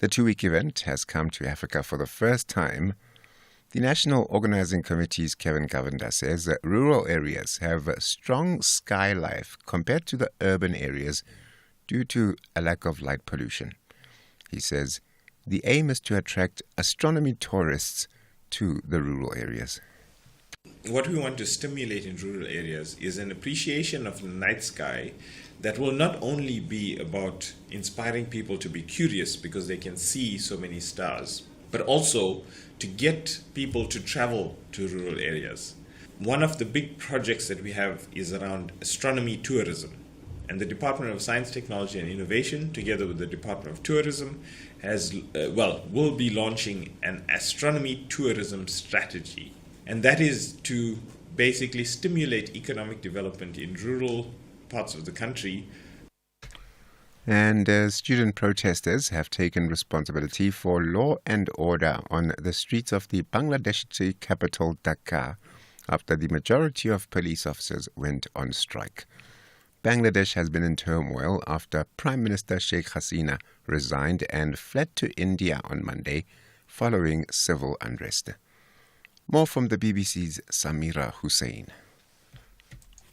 The 2-week event has come to Africa for the first time. The National Organizing Committee's Kevin Govender says that rural areas have a strong sky life compared to the urban areas due to a lack of light pollution. He says the aim is to attract astronomy tourists to the rural areas. What we want to stimulate in rural areas is an appreciation of the night sky that will not only be about inspiring people to be curious because they can see so many stars, but also to get people to travel to rural areas. One of the big projects that we have is around astronomy tourism. And the Department of Science, Technology and Innovation, together with the Department of Tourism, will be launching an astronomy tourism strategy. And that is to basically stimulate economic development in rural parts of the country. And student protesters have taken responsibility for law and order on the streets of the Bangladeshi capital Dhaka after the majority of police officers went on strike. Bangladesh has been in turmoil after Prime Minister Sheikh Hasina resigned and fled to India on Monday following civil unrest. More from the BBC's Samira Hussain.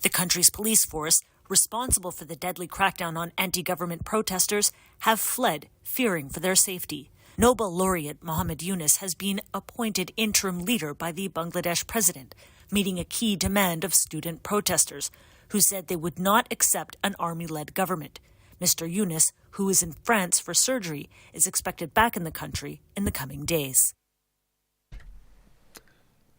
The country's police force, responsible for the deadly crackdown on anti-government protesters, have fled, fearing for their safety. Nobel laureate Muhammad Yunus has been appointed interim leader by the Bangladesh president, meeting a key demand of student protesters, who said they would not accept an army-led government. Mr. Yunus, who is in France for surgery, is expected back in the country in the coming days.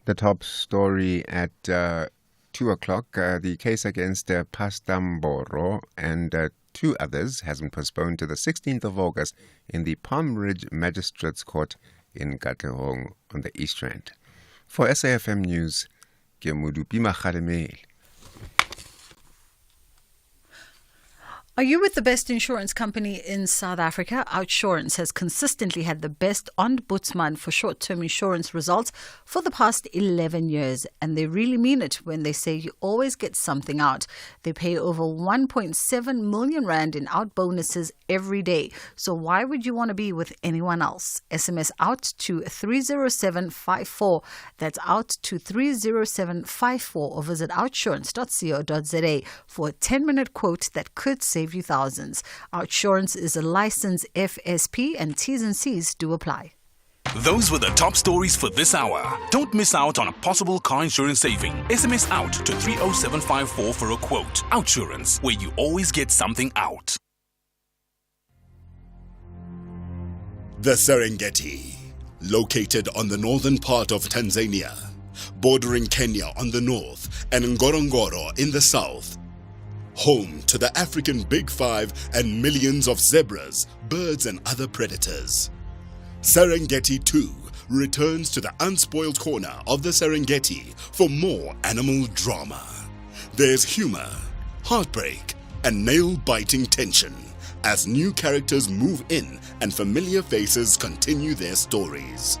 The top story at 2 o'clock, the case against Pastamboro and 2 others has been postponed to the 16th of August in the Palm Ridge Magistrates Court in Katlehong on the East Rand. For SAFM News, Gemudupima Khademel. Are you with the best insurance company in South Africa? Outsurance has consistently had the best ombudsman for short-term insurance results for the past 11 years. And they really mean it when they say you always get something out. They pay over 1.7 million rand in out bonuses every day. So why would you want to be with anyone else? SMS out to 30754. That's out to 30754 or visit outsurance.co.za for a 10-minute quote that could save you thousands. Outsurance is a licensed FSP and T's and C's do apply. Those were the top stories for this hour. Don't miss out on a possible car insurance saving. SMS out to 30754 for a quote. Outsurance, where you always get something out. The Serengeti, located on the northern part of Tanzania, bordering Kenya on the north and Ngorongoro in the south. Home to the African Big Five and millions of zebras, birds and other predators. Serengeti 2 returns to the unspoiled corner of the Serengeti for more animal drama. There's humor, heartbreak, and nail-biting tension as new characters move in and familiar faces continue their stories.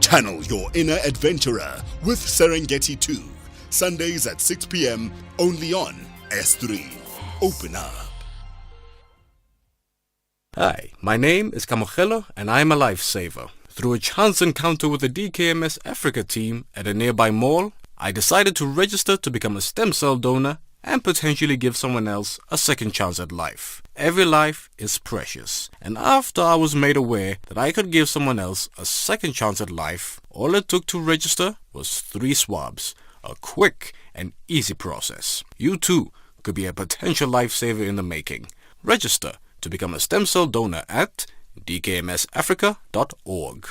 Channel your inner adventurer with Serengeti 2, Sundays at 6 p.m. only on S3. Open up. Hi, my name is Kamogelo and I'm a lifesaver. Through a chance encounter with the DKMS Africa team at a nearby mall, I decided to register to become a stem cell donor and potentially give someone else a second chance at life. Every life is precious, and after I was made aware that I could give someone else a second chance at life, all it took to register was 3 swabs. A quick and easy process. You too could be a potential lifesaver in the making. Register to become a stem cell donor at dkmsafrica.org.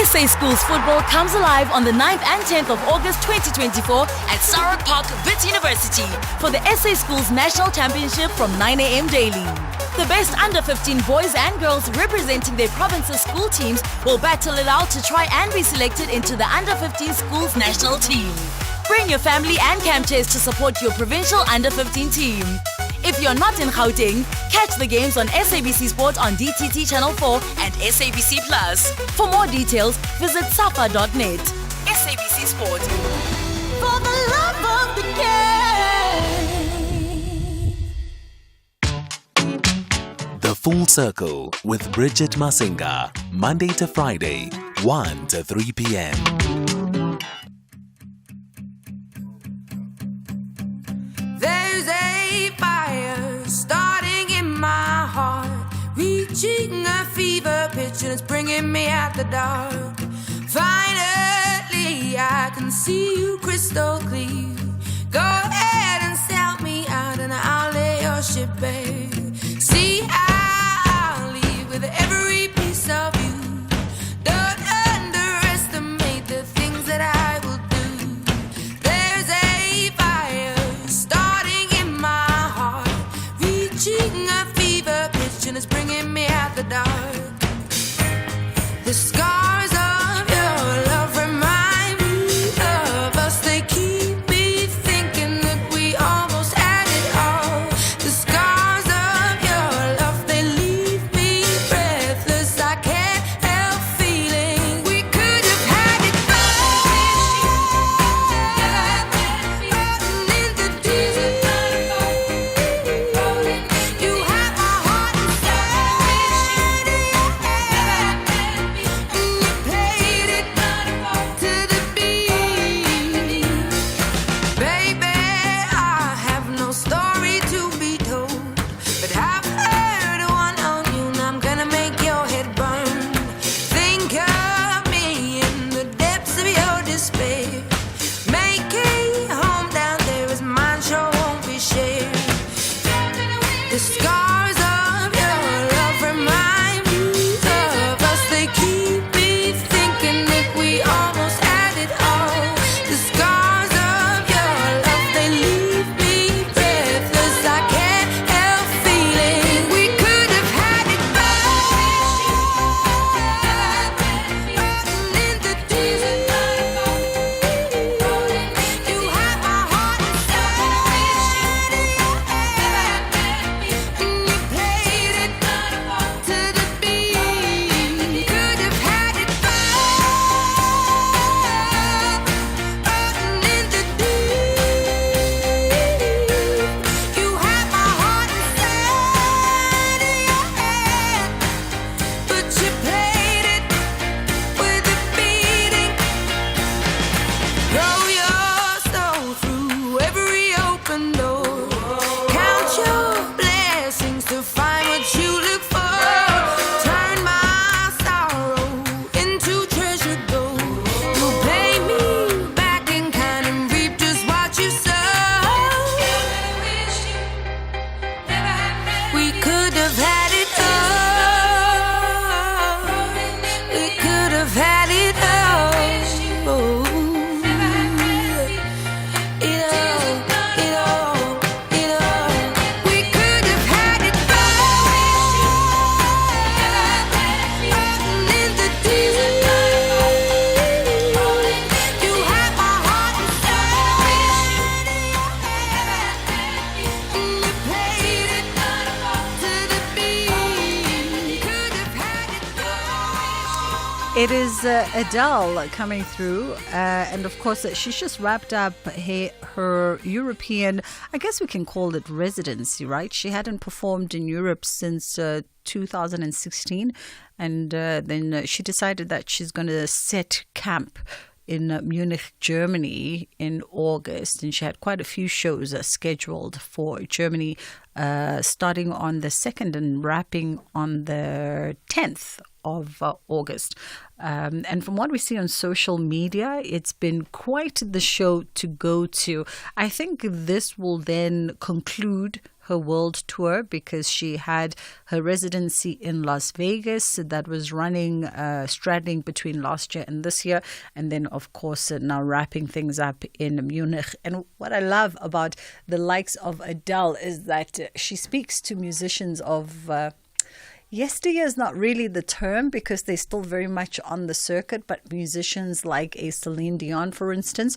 SA Schools football comes alive on the 9th and 10th of August 2024 at Sarah Park, Wits University for the SA Schools National Championship from 9 a.m. daily. The best under 15 boys and girls representing their province's school teams will battle it out to try and be selected into the under 15 schools national team. Bring your family and camp chairs to support your provincial under 15 team. If you're not in Gauteng, catch the games on SABC Sport on DTT Channel 4 and SABC Plus. For more details, visit safa.net. SABC Sport. For the love of the game. The Full Circle with Bridget Masinga. Monday to Friday, 1 to 3 p.m. Starting in my heart, reaching a fever pitch, and it's bringing me out the dark. Finally, I can see you crystal clear. Go ahead and sell me out, and I'll lay your ship bare. See, I'll leave with every piece of you. Don't underestimate the things that I will do. There's a fire starting in my heart, reaching a fever pitch, and it's bringing me out the dark. The scars of your love remind me of us. They keep me thinking that we almost had it all. The scars of your love, they leave me breathless. I can't help feeling we could have had it the scars of your love remind me of us. They keep me thinking that we almost had it all. The scars of your love, they leave me breathless. I can't help feeling we could have had it It is Adele coming through, and of course she's just wrapped up her European, I guess we can call it residency, right? She hadn't performed in Europe since 2016, and then she decided that she's going to set camp in Munich, Germany in August, and she had quite a few shows scheduled for Germany, starting on the 2nd and wrapping on the 10th of August. And from what we see on social media, it's been quite the show to go to. I think this will then conclude her world tour because she had her residency in Las Vegas that was running, straddling between last year and this year. And then, of course, now wrapping things up in Munich. And what I love about the likes of Adele is that she speaks to musicians of... yesteryear is not really the term because they're still very much on the circuit, but musicians like a Celine Dion, for instance,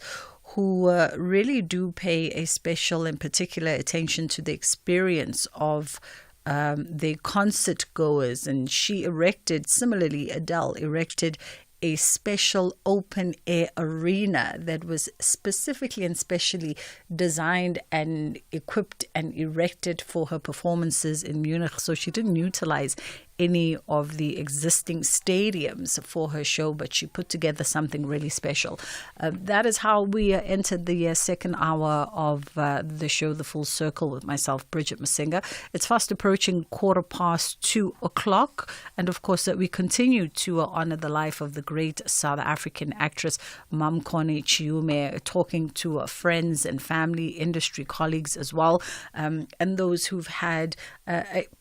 who really do pay a special and particular attention to the experience of the concert goers. And similarly, Adele erected a special open air arena that was specifically and specially designed and equipped and erected for her performances in Munich. So she didn't utilize any of the existing stadiums for her show, but she put together something really special. That is how we entered the second hour of the show, The Full Circle, with myself, Bridget Masinga. It's fast approaching 2:15, and of course we continue to honor the life of the great South African actress Mamkhoni Chiume, talking to friends and family, industry colleagues as well, and those who've had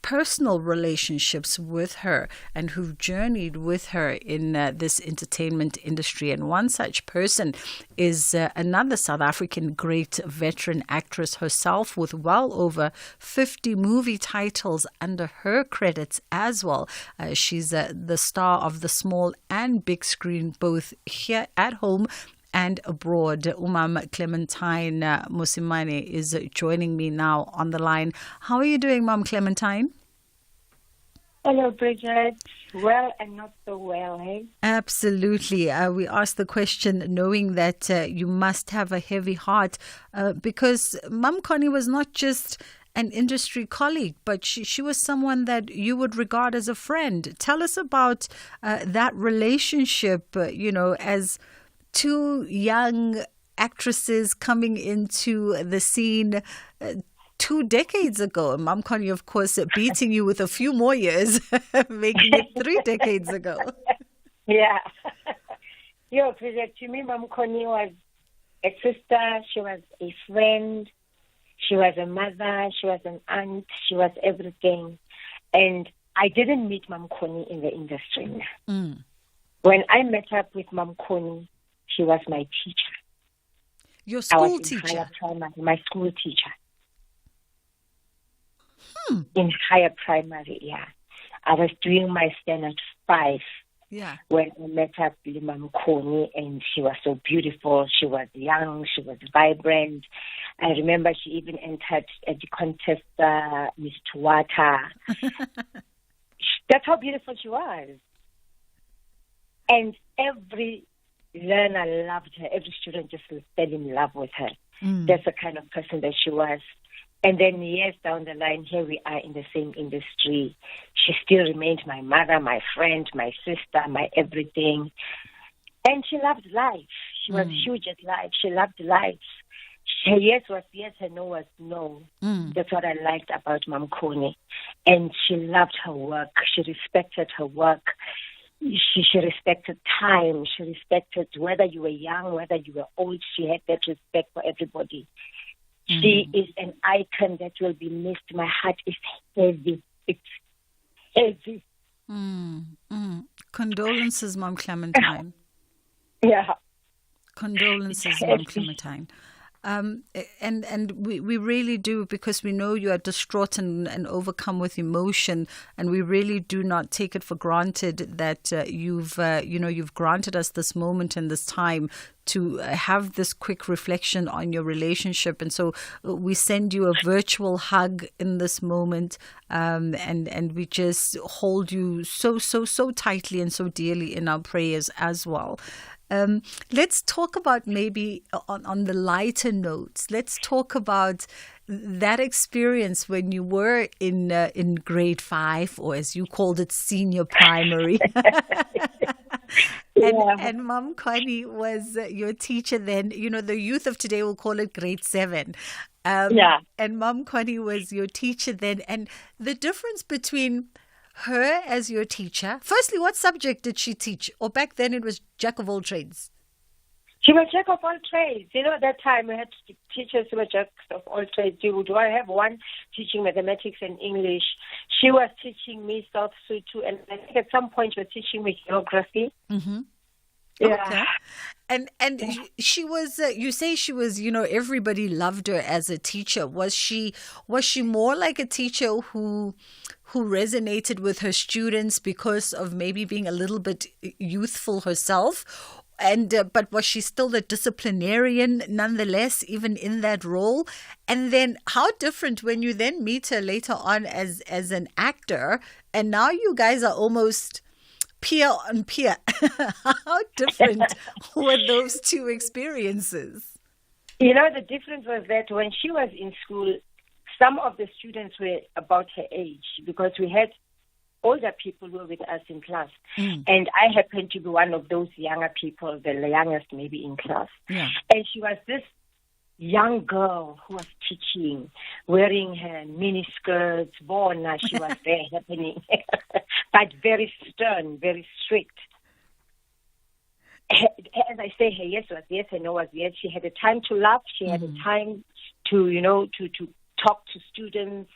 personal relationships with her and who've journeyed with her in this entertainment industry. And one such person is another South African great veteran actress herself, with well over 50 movie titles under her credits as well. She's the star of the small and big screen, both here at home and abroad. Umam Clementine Musimane is joining me now on the line. How are you doing, Mom Clementine? Hello, Bridget. Well and not so well, eh? Absolutely. We asked the question knowing that you must have a heavy heart because Mamkhoni was not just an industry colleague, but she was someone that you would regard as a friend. Tell us about that relationship, as two young actresses coming into the scene 2 decades ago. Mamkhoni, of course, beating you with a few more years, making it 3 decades ago. Yeah. Bridget, to me, Mamkhoni was a sister, she was a friend, she was a mother, she was an aunt, she was everything. And I didn't meet Mamkhoni in the industry. Mm. When I met up with Mamkhoni, she was my teacher. Your school teacher? Higher primary, my school teacher. In higher primary, yeah. I was doing my standard 5 when I met up with Mamkhoni, and she was so beautiful. She was young, she was vibrant. I remember she even entered the contest, Miss Tuwata. That's how beautiful she was. And every learner loved her. Every student just fell in love with her. That's the kind of person that she was. And then years down the line, here we are in the same industry. She still remained my mother, my friend, my sister, my everything. And she loved life. She was huge at life. She loved life. Her yes was yes, her no was no. That's what I liked about Mamkhoni. And she loved her work. She respected her work. She respected time. She respected whether you were young, whether you were old. She had that respect for everybody. She is an icon that will be missed. My heart is heavy. It's heavy. Condolences, Mom Clementine. Yeah. Condolences, Mom Clementine. And we really do, because we know you are distraught and overcome with emotion, and we really do not take it for granted that you've granted us this moment and this time to have this quick reflection on your relationship. And so we send you a virtual hug in this moment, and we just hold you so tightly and so dearly in our prayers as well. Let's talk about maybe on the lighter notes. Let's talk about that experience when you were in grade 5, or as you called it, senior primary. And Mamkhoni was your teacher then. The youth of today will call it grade 7. And Mamkhoni was your teacher then. And the difference between her as your teacher, firstly, what subject did she teach? Or back then it was jack of all trades? She was jack of all trades. You know, at that time we had teachers who were jacks of all trades. Do I have one teaching mathematics and English? She was teaching me South Sotho, and I think at some point she was teaching me geography. Mm-hmm. Yeah. Okay. And she was, you say she was, everybody loved her as a teacher. Was she more like a teacher who resonated with her students because of maybe being a little bit youthful herself? And but was she still the disciplinarian nonetheless, even in that role? And then how different when you then meet her later on as an actor, and now you guys are almost peer on peer. How different were those two experiences? The difference was that when she was in school, some of the students were about her age, because we had older people who were with us in class. And I happened to be one of those younger people, the youngest maybe in class. Yeah. And she was this young girl who was teaching, wearing her mini skirts. Bona, she was there happening, but very stern, very strict. As I say, her yes was yes, her no was yes. She had a time to laugh. She had a time to, to talk to students.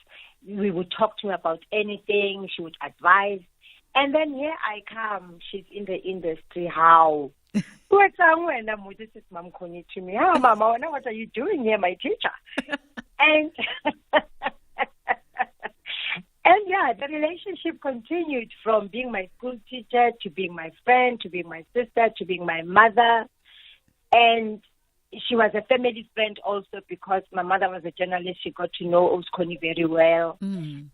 We would talk to her about anything. She would advise. And then here I come. She's in the industry. How? What's wrong? This is Mom Connie to me. Oh, Mama, what are you doing here, my teacher? And and yeah, the relationship continued from being my school teacher to being my friend, to being my sister, to being my mother. And she was a family friend also, because my mother was a journalist. She got to know Osconi very well. And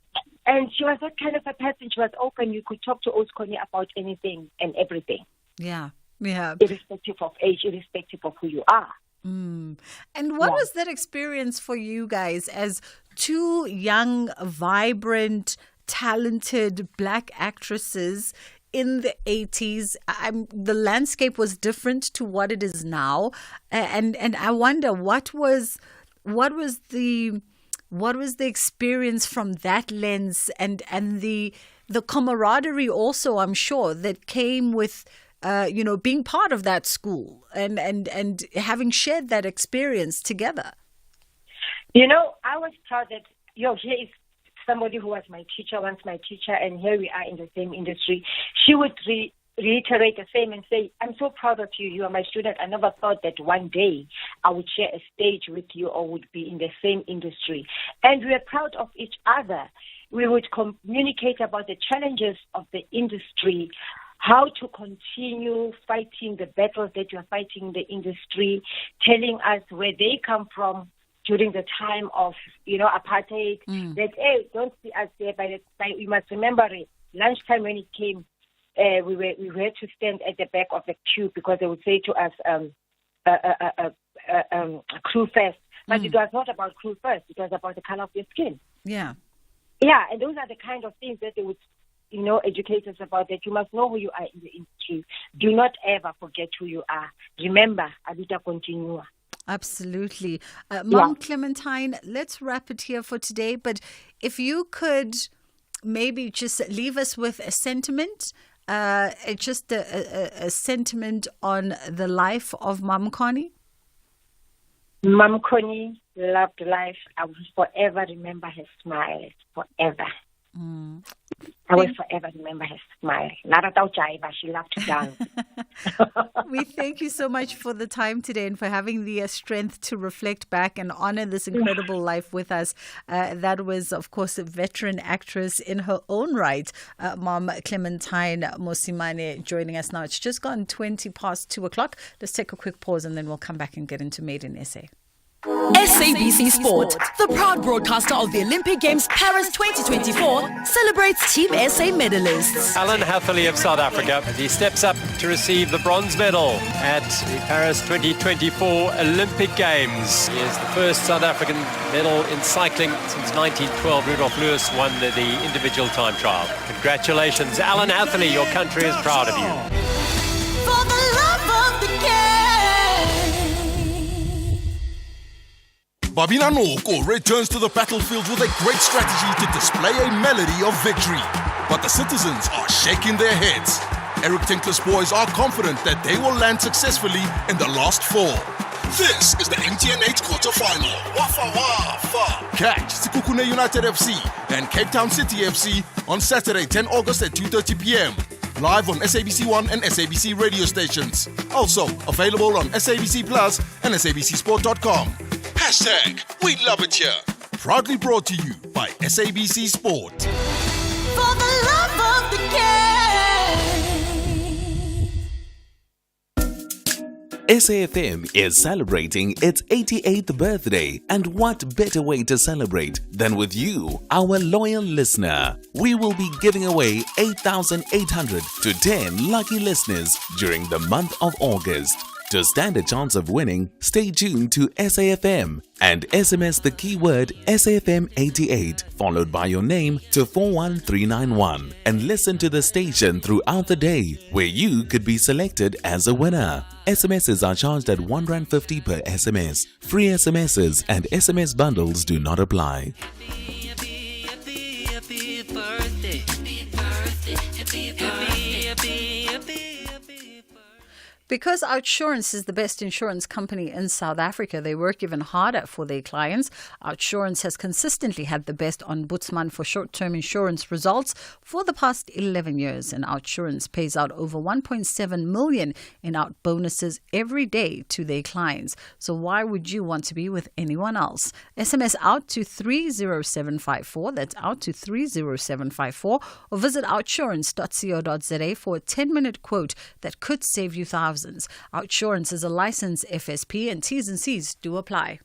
she was that kind of a person. She was open. You could talk to Osconi about anything and everything. Yeah. Yeah. Irrespective of age, irrespective of who you are. And what was that experience for you guys as two young, vibrant, talented Black actresses in the 80s? The landscape was different to what it is now, and I wonder what was the experience from that lens, and the camaraderie also, I'm sure, that came with being part of that school and having shared that experience together. I was proud that here is somebody who was my teacher, once my teacher, and here we are in the same industry. She would reiterate the same and say, I'm so proud of you. You are my student. I never thought that one day I would share a stage with you or would be in the same industry. And we are proud of each other. We would communicate about the challenges of the industry, how to continue fighting the battles that you are fighting in the industry, telling us where they come from during the time of, apartheid. That, hey, don't see us there. We must remember it. Lunchtime when it came, we had to stand at the back of the queue, because they would say to us, crew first. But it was not about crew first. It was about the color of your skin. Yeah. Yeah, and those are the kind of things that they would educate us about, that you must know who you are in the industry. Do not ever forget who you are. Remember, Abita continua. Absolutely. Mom Clementine, let's wrap it here for today. But if you could maybe just leave us with a sentiment, just a sentiment on the life of Mom Connie. Mom Connie loved life. I will forever remember her smile. Forever. I will forever remember her smile. She loved to dance. We thank you so much for the time today and for having the strength to reflect back and honor this incredible life with us. That was, of course, a veteran actress in her own right, Mom Clementine Mosimane, joining us now. It's just gone 20 past 2 o'clock. Let's take a quick pause and then we'll come back and get into Maiden SA. SABC Sport, the proud broadcaster of the Olympic Games Paris 2024, celebrates Team SA medalists. Alan Hatherley of South Africa, as he steps up to receive the bronze medal at the Paris 2024 Olympic Games. He is the first South African medal in cycling since 1912. Rudolph Lewis won the individual time trial. Congratulations, Alan Hatherley. Your country is proud of you. For the love of the game. Babina Noko returns to the battlefield with a great strategy to display a melody of victory. But the citizens are shaking their heads. Eric Tinkler's boys are confident that they will land successfully in the last four. This is the MTN 8 quarter-final. Wafa Wafa. Catch Sekhukhune United FC and Cape Town City FC on Saturday, 10 August at 2:30 p.m. Live on SABC 1 and SABC radio stations. Also available on SABC Plus and SABCSport.com. Hashtag We Love It Here. Proudly brought to you by SABC Sport. For the love of the game. SAFM is celebrating its 88th birthday, and what better way to celebrate than with you, our loyal listener. We will be giving away 8,800 to 10 lucky listeners during the month of August. To stand a chance of winning, stay tuned to SAFM and SMS the keyword SAFM88 followed by your name to 41391 and listen to the station throughout the day where you could be selected as a winner. SMSs are charged at R1.50 per SMS. Free SMSs and SMS bundles do not apply. Because Outsurance is the best insurance company in South Africa, they work even harder for their clients. Outsurance has consistently had the best ombudsman for short-term insurance results for the past 11 years, and Outsurance pays out over 1.7 million in out bonuses every day to their clients. So why would you want to be with anyone else? SMS out to 30754, that's out to 30754, or visit outsurance.co.za for a 10-minute quote that could save you thousands. Outsurance is a licensed FSP and T's and C's do apply.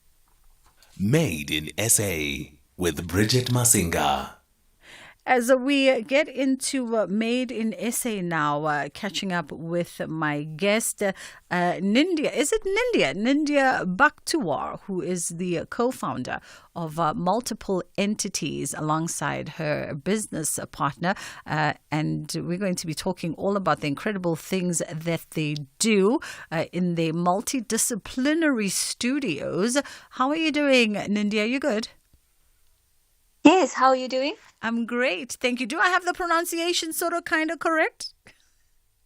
Made in SA with Bridget Masinga. As we get into Made in SA now, catching up with my guest, Nindya. Is it Nindya? Nindya Bakhtuwar, who is the co-founder of multiple entities alongside her business partner. And we're going to be talking all about the incredible things that they do in their multidisciplinary studios. How are you doing, Nindya? You good? Yes, how are you doing? I'm great. Thank you. Do I have the pronunciation sort of kind of correct?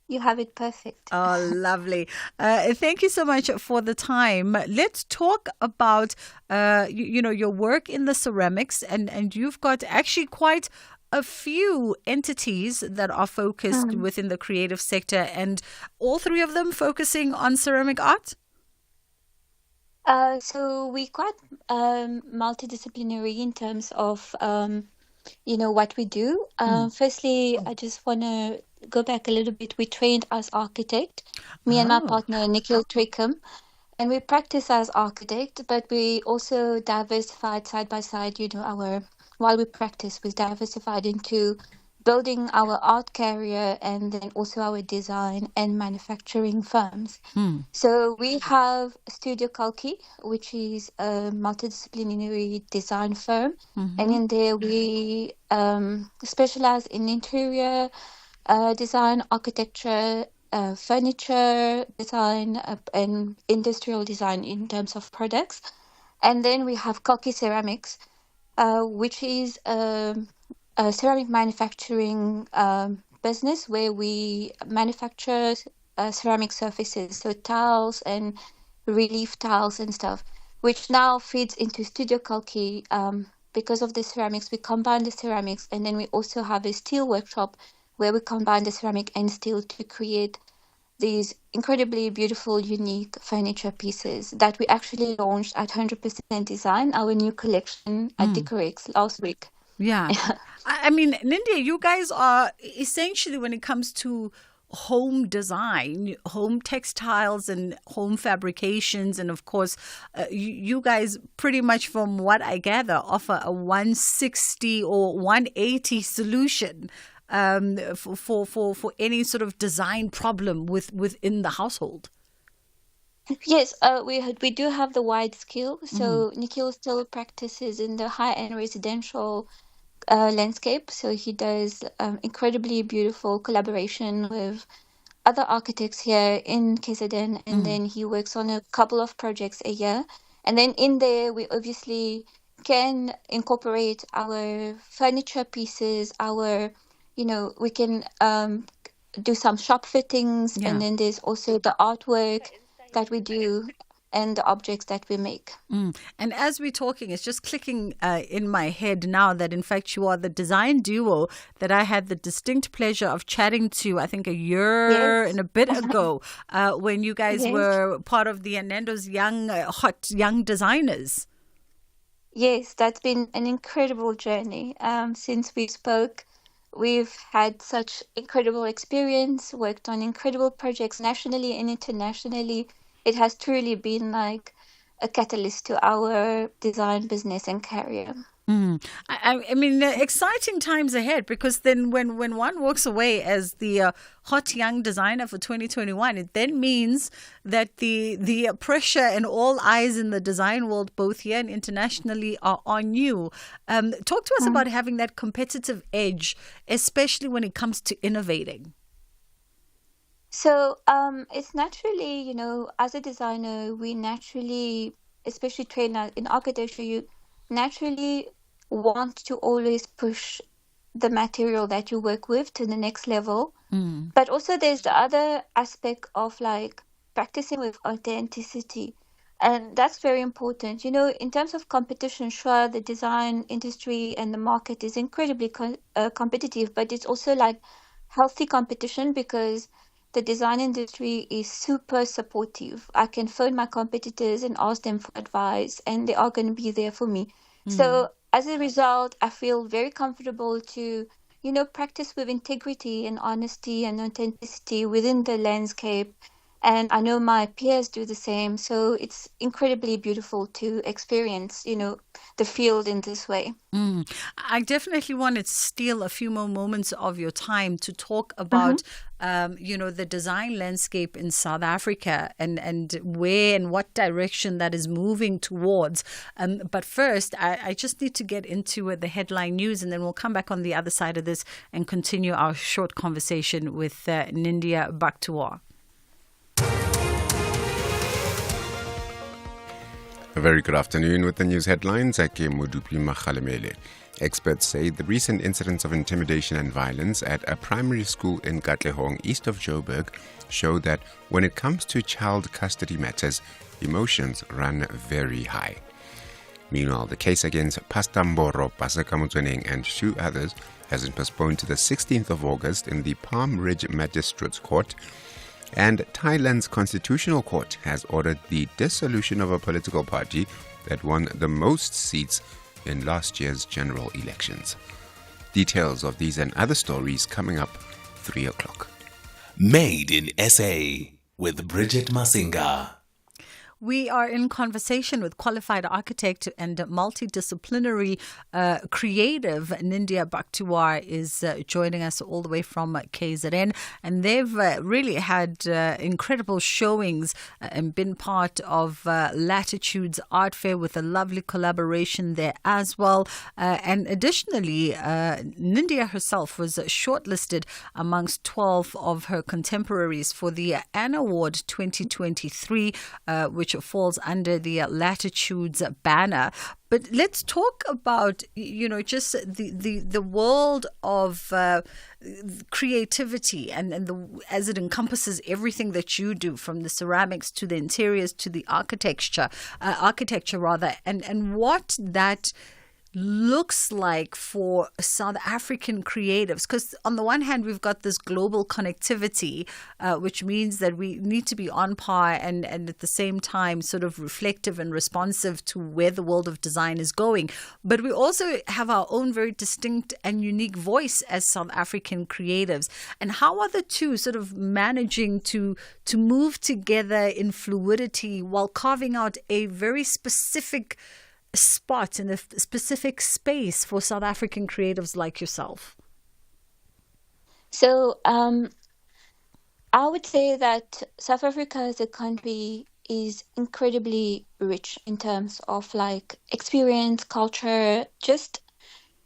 You have it perfect. Oh, lovely. Thank you so much for the time. Let's talk about, your work in the ceramics, and you've got actually quite a few entities that are focused within the creative sector, and all three of them focusing on ceramic art? So we're quite multidisciplinary in terms of, what we do. Firstly, I just want to go back a little bit. We trained as architect, me and my partner, Nikhil Trickham, and we practice as architect, but we also diversified side by side, while we practice, we diversified into building our art career and then also our design and manufacturing firms. So we have Studio Kalki, which is a multidisciplinary design firm. And in there we specialize in interior design, architecture, furniture design, and industrial design in terms of products. And then we have Kalki Ceramics, which is a ceramic manufacturing business where we manufacture ceramic surfaces, so tiles and relief tiles and stuff, which now feeds into Studio Kalki. Because of the ceramics, we combine the ceramics, and then we also have a steel workshop where we combine the ceramic and steel to create these incredibly beautiful, unique furniture pieces that we actually launched at 100% Design, our new collection at Decorex last week. Yeah. I mean, Nindya, you guys are essentially, when it comes to home design, home textiles and home fabrications, and of course, you guys pretty much, from what I gather, offer a 160 or 180 solution for any sort of design problem within the household. Yes, we do have the wide skill. So Nikhil still practices in the high-end residential landscape. So he does incredibly beautiful collaboration with other architects here in KZN, and then he works on a couple of projects a year. And then in there, we obviously can incorporate our furniture pieces, we can do some shop fittings, Yeah. and then there's also the artwork that we do and the objects that we make. And as we're talking, it's just clicking in my head now that, in fact, you are the design duo that I had the distinct pleasure of chatting to, I think, a year and a bit ago, when you guys were part of the Nando's hot young designers. Yes, that's been an incredible journey. Since we spoke, we've had such incredible experience, worked on incredible projects nationally and internationally. It has truly been like a catalyst to our design business and career. I mean, exciting times ahead, because then when one walks away as the hot young designer for 2021, it then means that the pressure and all eyes in the design world, both here and internationally, are on you. Talk to us about having that competitive edge, especially when it comes to innovating. So it's naturally, as a designer, we naturally, especially trained in architecture, you naturally want to always push the material that you work with to the next level. But also there's the other aspect of like practicing with authenticity. And that's very important. In terms of competition, sure, the design industry and the market is incredibly competitive, but it's also like healthy competition, because the design industry is super supportive. I can phone my competitors and ask them for advice, and they are going to be there for me. So as a result, I feel very comfortable to, practice with integrity and honesty and authenticity within the landscape. And I know my peers do the same. So it's incredibly beautiful to experience, the field in this way. I definitely want to steal a few more moments of your time to talk about, the design landscape in South Africa and where and what direction that is moving towards. But first, I just need to get into the headline news, and then we'll come back on the other side of this and continue our short conversation with Nindia Bakhtuar. A very good afternoon with the news headlines. Experts say the recent incidents of intimidation and violence at a primary school in Katlehong, east of Joburg, show that when it comes to child custody matters, emotions run very high. Meanwhile, the case against Pastor Mboro Pasekamutsweneng and 2 others has been postponed to the 16th of August in the Palm Ridge Magistrates Court. And Thailand's Constitutional Court has ordered the dissolution of a political party that won the most seats in last year's general elections. Details of these and other stories coming up 3 o'clock. Made in SA with Bridget Masinga. We are in conversation with qualified architect and multidisciplinary creative Nindia Bakhtuar is joining us all the way from KZN, and they've really had incredible showings and been part of Latitudes Art Fair with a lovely collaboration there as well. And additionally, Nindia herself was shortlisted amongst 12 of her contemporaries for the Anne Award 2023, which falls under the Latitudes banner. But let's talk about, just the world of creativity and as it encompasses everything that you do, from the ceramics to the interiors to the architecture and what that looks like for South African creatives. Because on the one hand, we've got this global connectivity, which means that we need to be on par and at the same time sort of reflective and responsive to where the world of design is going. But we also have our own very distinct and unique voice as South African creatives. And how are the two sort of managing to move together in fluidity while carving out a very specific spot in a specific space for South African creatives like yourself? So I would say that South Africa as a country is incredibly rich in terms of like experience, culture,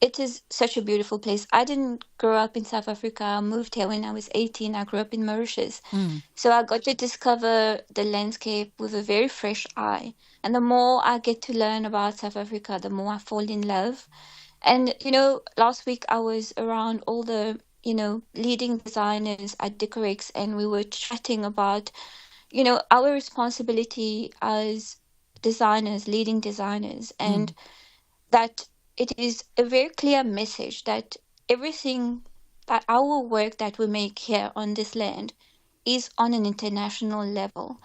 it is such a beautiful place. I didn't grow up in South Africa. I moved here when I was 18. I grew up in Mauritius. So I got to discover the landscape with a very fresh eye. And the more I get to learn about South Africa, the more I fall in love. And, last week I was around all the leading designers at Decorex, and we were chatting about, our responsibility as designers, leading designers, and that it is a very clear message that everything, that our work that we make here on this land is on an international level.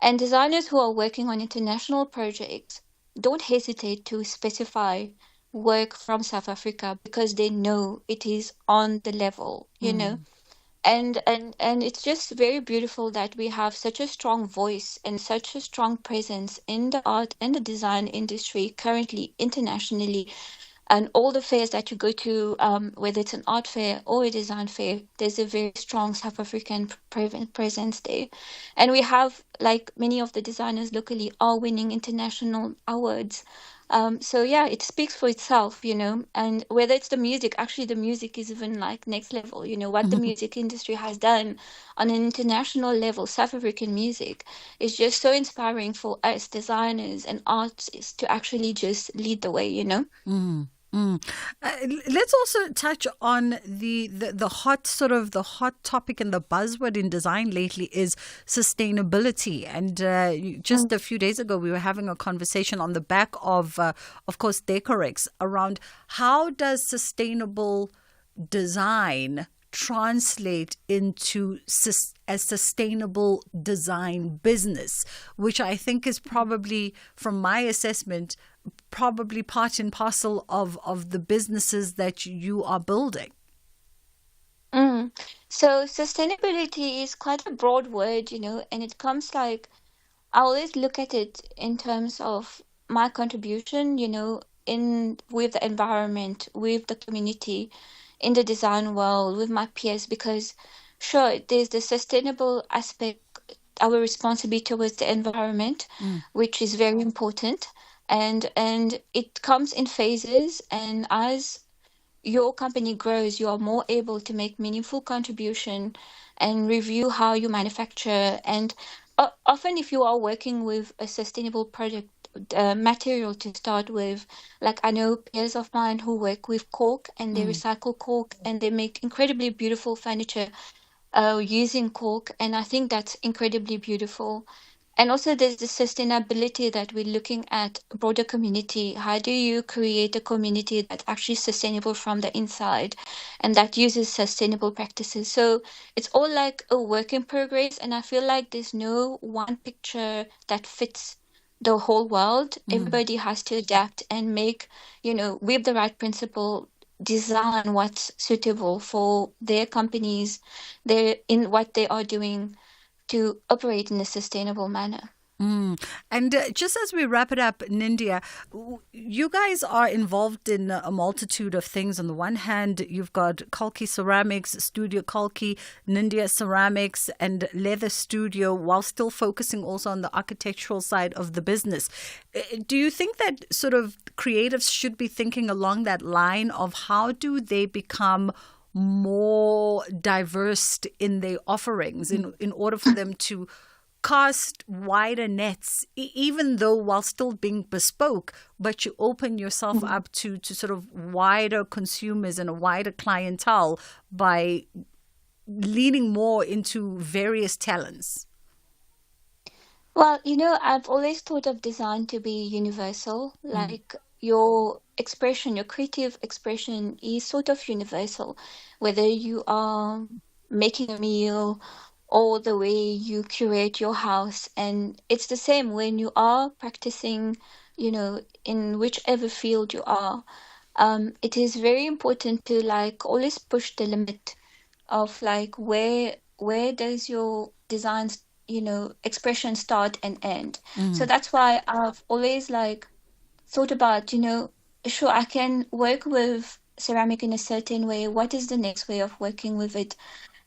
And designers who are working on international projects don't hesitate to specify work from South Africa because they know it is on the level, and it's just very beautiful that we have such a strong voice and such a strong presence in the art and the design industry currently internationally. And all the fairs that you go to, whether it's an art fair or a design fair, there's a very strong South African presence there. And we have, like, many of the designers locally are winning international awards. So yeah, it speaks for itself, and whether it's the music, actually the music is even like next level, what the music industry has done on an international level. South African music is just so inspiring for us designers and artists to actually just lead the way, Let's also touch on the hot topic and the buzzword in design lately is sustainability. And just a few days ago, we were having a conversation on the back of course, Decorex around how does sustainable design translate into a sustainable design business, which I think is probably, from my assessment, probably part and parcel of the businesses that you are building. So sustainability is quite a broad word, and it comes like, I always look at it in terms of my contribution, with the environment, with the community, in the design world, with my peers, because sure, there's the sustainable aspect, our responsibility towards the environment, which is very important. And it comes in phases, and as your company grows, you are more able to make meaningful contribution and review how you manufacture. And often if you are working with a sustainable product material to start with, like I know peers of mine who work with cork, and they recycle cork, and they make incredibly beautiful furniture using cork, and I think that's incredibly beautiful. And also there's the sustainability that we're looking at a broader community. How do you create a community that's actually sustainable from the inside and that uses sustainable practices? So it's all like a work in progress, and I feel like there's no one picture that fits the whole world. Everybody has to adapt and make, with the right principle, design what's suitable for their companies, in what they are doing to operate in a sustainable manner. And just as we wrap it up, Nindya, you guys are involved in a multitude of things. On the one hand, you've got Kalki Ceramics, Studio Kalki, Nindya Ceramics, and Leather Studio, while still focusing also on the architectural side of the business. Do you think that sort of creatives should be thinking along that line of how do they become more diverse in their offerings in order for them to cast wider nets, even though while still being bespoke, but you open yourself up to sort of wider consumers and a wider clientele by leaning more into various talents? Well, I've always thought of design to be universal, like your expression, your creative expression is sort of universal, whether you are making a meal or the way you curate your house. And it's the same when you are practicing, in whichever field you are. It is very important to like always push the limit of like where does your design, expression start and end. So that's why I've always like thought about, sure, I can work with ceramic in a certain way. What is the next way of working with it?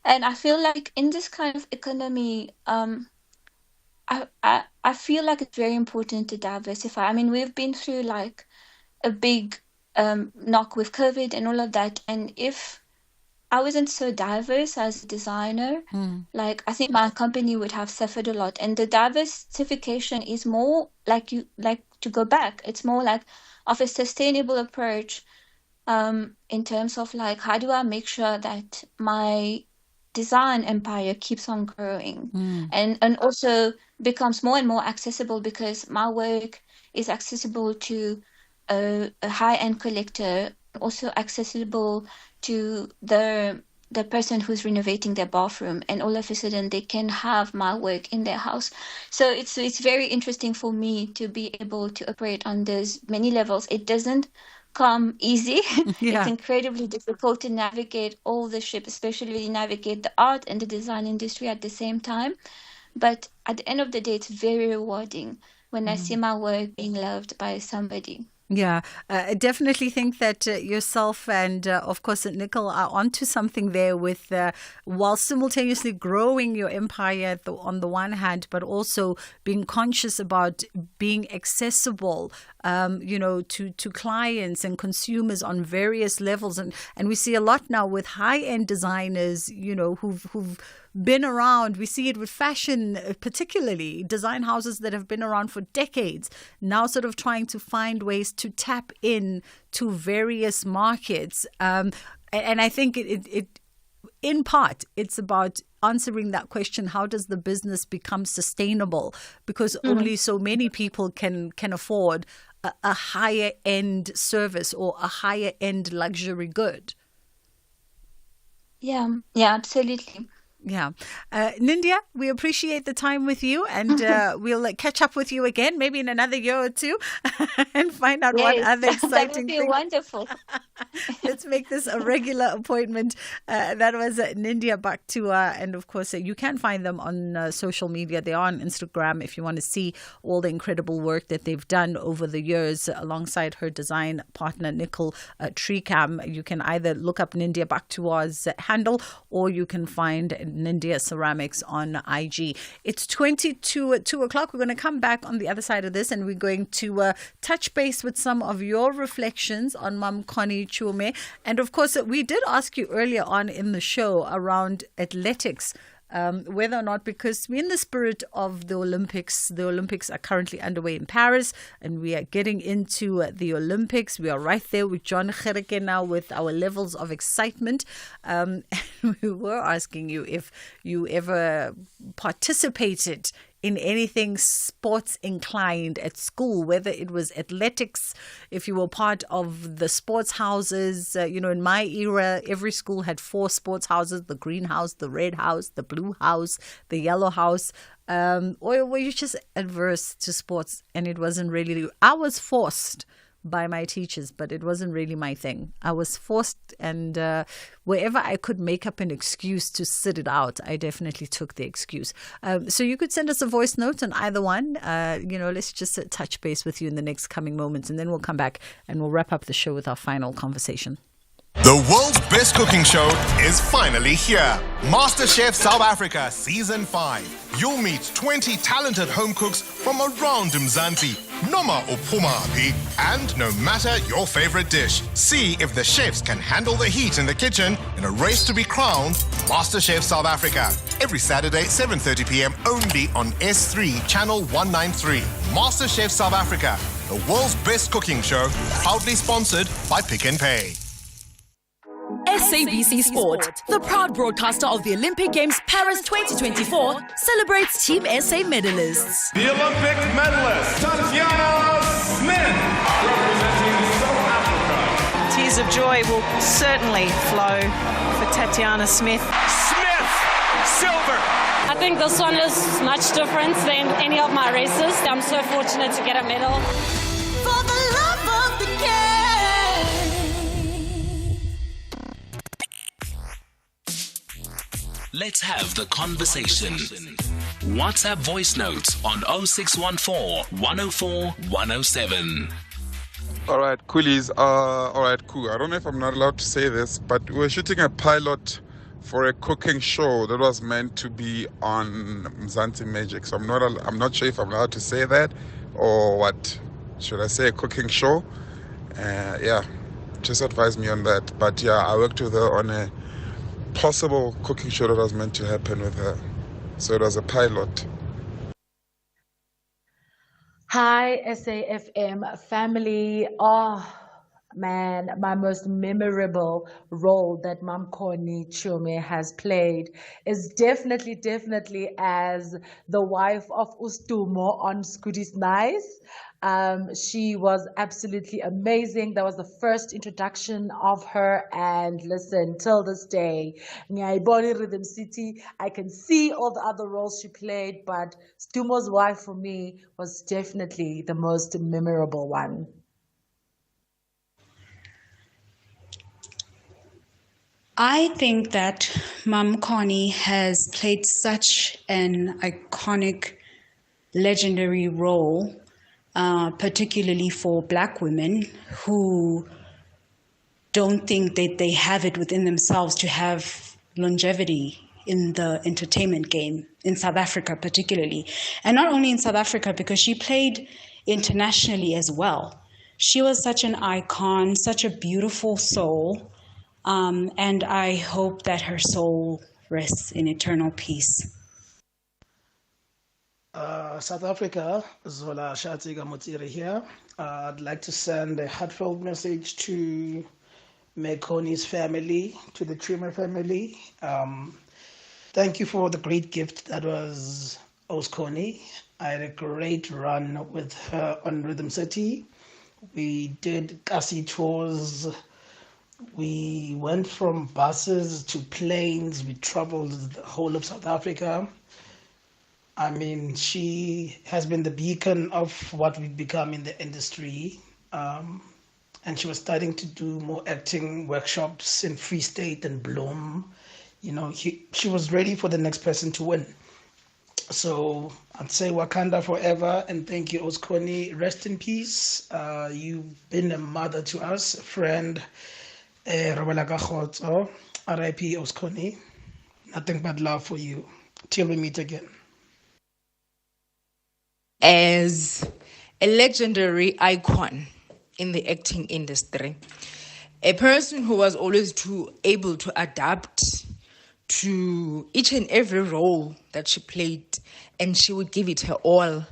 And I feel like in this kind of economy, I feel like it's very important to diversify. I mean, we've been through like a big knock with COVID and all of that. And if I wasn't so diverse as a designer, like I think my company would have suffered a lot. And the diversification is more like to go back. It's more like of a sustainable approach in terms of like, how do I make sure that my design empire keeps on growing and also becomes more and more accessible, because my work is accessible to a high-end collector, also accessible to the person who's renovating their bathroom, and all of a sudden they can have my work in their house. So it's very interesting for me to be able to operate on those many levels. It doesn't come easy. It's incredibly difficult to navigate all the ship, especially navigate the art and the design industry at the same time. But at the end of the day, it's very rewarding when I see my work being loved by somebody. Yeah, I definitely think that yourself and, of course, Nicole are onto something there with, while simultaneously growing your empire on the one hand, but also being conscious about being accessible, to clients and consumers on various levels. And we see a lot now with high-end designers, who've been around. We see it with fashion, particularly design houses that have been around for decades, now sort of trying to find ways to tap in to various markets. And I think it in part, it's about answering that question: how does the business become sustainable? Because only so many people can afford a higher end service or a higher end luxury good. Yeah, absolutely. Yeah. Nindya, we appreciate the time with you, and we'll catch up with you again, maybe in another year or two, and find out what other exciting that would be things. Wonderful. Let's make this a regular appointment. That was Nindya Baktua, and of course, you can find them on social media. They are on Instagram if you want to see all the incredible work that they've done over the years alongside her design partner, Nicole Treecam. You can either look up Nindya Baktua's handle, or you can find Nindya Ceramics on IG. It's 22 at 2 o'clock. We're going to come back on the other side of this, and we're going to touch base with some of your reflections on Mam Connie Chume. And of course, we did ask you earlier on in the show around athletics, whether or not, because we're in the spirit of the Olympics are currently underway in Paris, and we are getting into the Olympics. We are right there with John Gereke now with our levels of excitement. And we were asking you if you ever participated in anything sports inclined at school, whether it was athletics, if you were part of the sports houses. In my era, every school had 4 sports houses: the green house, the red house, the blue house, the yellow house. Or were you just adverse to sports and it wasn't really? I was forced by my teachers, but it wasn't really my thing. I was forced, and wherever I could make up an excuse to sit it out, I definitely took the excuse. So you could send us a voice note on either one. Let's just touch base with you in the next coming moments, and then we'll come back and we'll wrap up the show with our final conversation. The world's best cooking show is finally here. MasterChef South Africa Season 5. You'll meet 20 talented home cooks from around Mzansi, noma uphumaphi, and no matter your favorite dish. See if the chefs can handle the heat in the kitchen in a race to be crowned MasterChef South Africa. Every Saturday, 7:30 p.m. only on S3 Channel 193. MasterChef South Africa, the world's best cooking show, proudly sponsored by Pick n Pay. SABC Sport, the proud broadcaster of the Olympic Games Paris 2024, celebrates Team SA medalists. The Olympic medalist, Tatiana Smith, representing South Africa. Tears of joy will certainly flow for Tatiana Smith. Smith, silver. I think this one is much different than any of my races. I'm so fortunate to get a medal. For the love of the game. Let's have the conversation. WhatsApp voice notes on 0614 104 107. All right, coolies. All right, cool. I don't know if I'm not allowed to say this, but we were shooting a pilot for a cooking show that was meant to be on Mzansi Magic. So I'm not sure if I'm allowed to say that, or what should I say, a cooking show. Just advise me on that. But yeah, I worked with her on a possible cooking show that was meant to happen with her. So it was a pilot. Hi, SAFM family. Man, my most memorable role that Mam Connie Chume has played is definitely as the wife of Ustumo on Scooty's Nice. She was absolutely amazing. That was the first introduction of her. And listen, till this day, Nyaiboni Rhythm City, I can see all the other roles she played, but Stumo's wife for me was definitely the most memorable one. I think that Mam Connie has played such an iconic, legendary role, particularly for Black women who don't think that they have it within themselves to have longevity in the entertainment game, in South Africa particularly. And not only in South Africa, because she played internationally as well. She was such an icon, such a beautiful soul. And I hope that her soul rests in eternal peace. South Africa, Zola Shatiga Mutiri here. I'd like to send a heartfelt message to Mekoni's family, to the Trimmer family. Thank you for the great gift that was Oskoni. I had a great run with her on Rhythm City. We did Kasi tours. We went from buses to planes. We traveled the whole of South Africa. I mean, she has been the beacon of what we've become in the industry. And she was starting to do more acting workshops in Free State and Bloem. You know, she was ready for the next person to win. So I'd say Wakanda forever, and thank you, Oskoni. Rest in peace. You've been a mother to us, a friend. R.I.P. Oskoni. Nothing but love for you. Till we meet again. As a legendary icon in the acting industry, a person who was always able to adapt to each and every role that she played, and she would give it her all.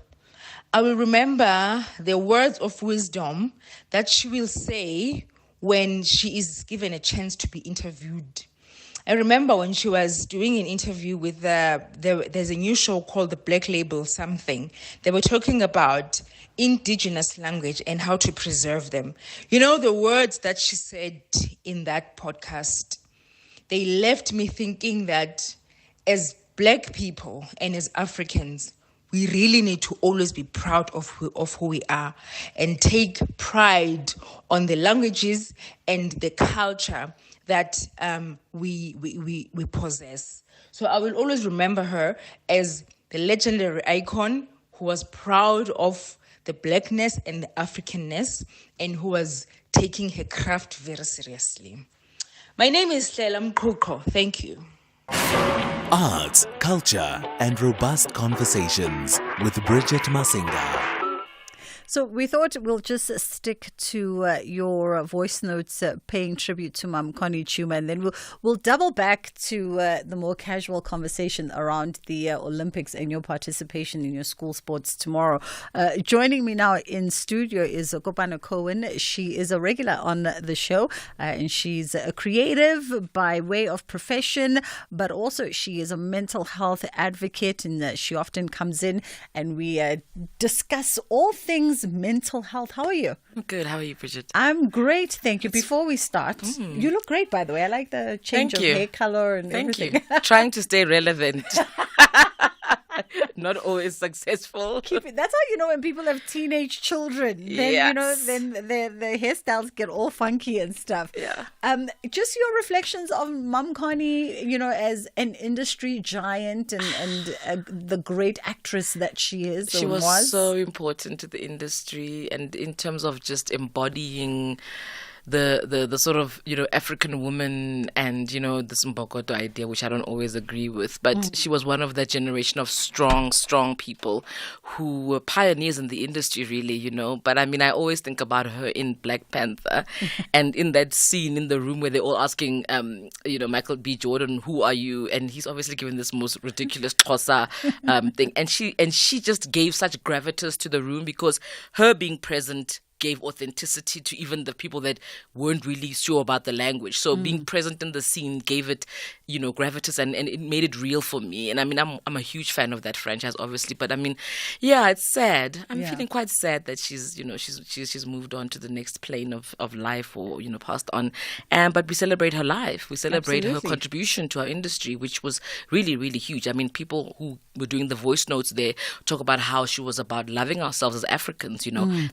I will remember the words of wisdom that she will say when she is given a chance to be interviewed. I remember when she was doing an interview with there's a new show called The Black Label something. They were talking about indigenous language and how to preserve them. You know, the words that she said in that podcast, they left me thinking that as Black people and as Africans, we really need to always be proud of who we are and take pride on the languages and the culture that we possess. So I will always remember her as the legendary icon who was proud of the Blackness and the Africanness and who was taking her craft very seriously. My name is Hlela Mqhuqho. Thank you. Arts, culture, and robust conversations with Bridget Masinga. So we thought we'll just stick to your voice notes paying tribute to Mam Connie Chuma, and then we'll double back to the more casual conversation around the Olympics and your participation in your school sports tomorrow. Joining me now in studio is Kopano Cohen. She is a regular on the show, and she's a creative by way of profession, but also she is a mental health advocate, and she often comes in and we discuss all things mental health. How are you? I'm good. How are you, Bridget? I'm great, thank you. Before we start, you look great, by the way. I like the change of hair color and everything. Thank you. Trying to stay relevant. Not always successful. That's how you know when people have teenage children. Then yes. You know, then their hairstyles get all funky and stuff. Yeah. Just your reflections of Mam Connie, you know, as an industry giant and the great actress that she is. She was so important to the industry, and in terms of just embodying the sort of, you know, African woman and, you know, this Mbokodo idea, which I don't always agree with, but she was one of that generation of strong people who were pioneers in the industry, really, you know. But I mean, I always think about her in Black Panther and in that scene in the room where they're all asking, you know, Michael B. Jordan, who are you? And he's obviously given this most ridiculous Xhosa thing. And she just gave such gravitas to the room because her being present gave authenticity to even the people that weren't really sure about the language. So being present in the scene gave it, gravitas, and it made it real for me. And I mean, I'm a huge fan of that franchise, obviously. But I mean, yeah, it's sad. I'm feeling quite sad that she's moved on to the next plane of life, or passed on. But we celebrate her life. We celebrate her contribution to our industry, which was really, really huge. I mean, people who were doing the voice notes there talk about how she was about loving ourselves as Africans.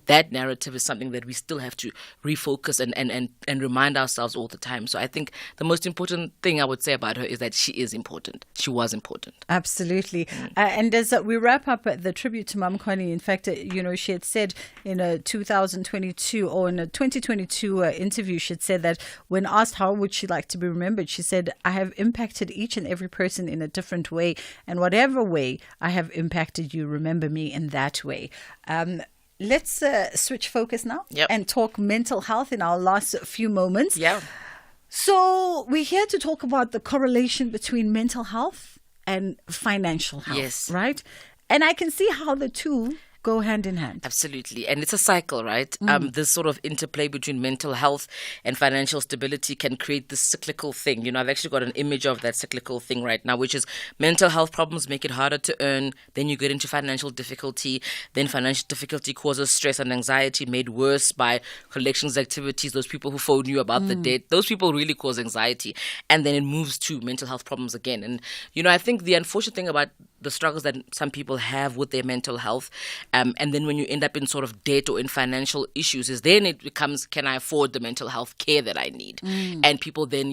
That narrative is something that we still have to refocus and remind ourselves all the time. So I think the most important thing I would say about her is that she is important. She was important. Absolutely. And as we wrap up the tribute to Mam Connie, in fact, she had said in a 2022 or in a 2022 interview, she had said that when asked how would she like to be remembered, she said, I have impacted each and every person in a different way. And whatever way I have impacted you, remember me in that way. Let's switch focus now and talk mental health in our last few moments. Yeah. So we're here to talk about the correlation between mental health and financial health. Yes. Right? And I can see how the two go hand in hand. Absolutely. And it's a cycle, right? This sort of interplay between mental health and financial stability can create this cyclical thing. I've actually got an image of that cyclical thing right now, which is mental health problems make it harder to earn. Then you get into financial difficulty. Then financial difficulty causes stress and anxiety, made worse by collections activities. Those people who phone you about the debt, those people really cause anxiety. And then it moves to mental health problems again. And, I think the unfortunate thing about the struggles that some people have with their mental health, and then when you end up in sort of debt or in financial issues, is then it becomes, can I afford the mental health care that I need? And people then,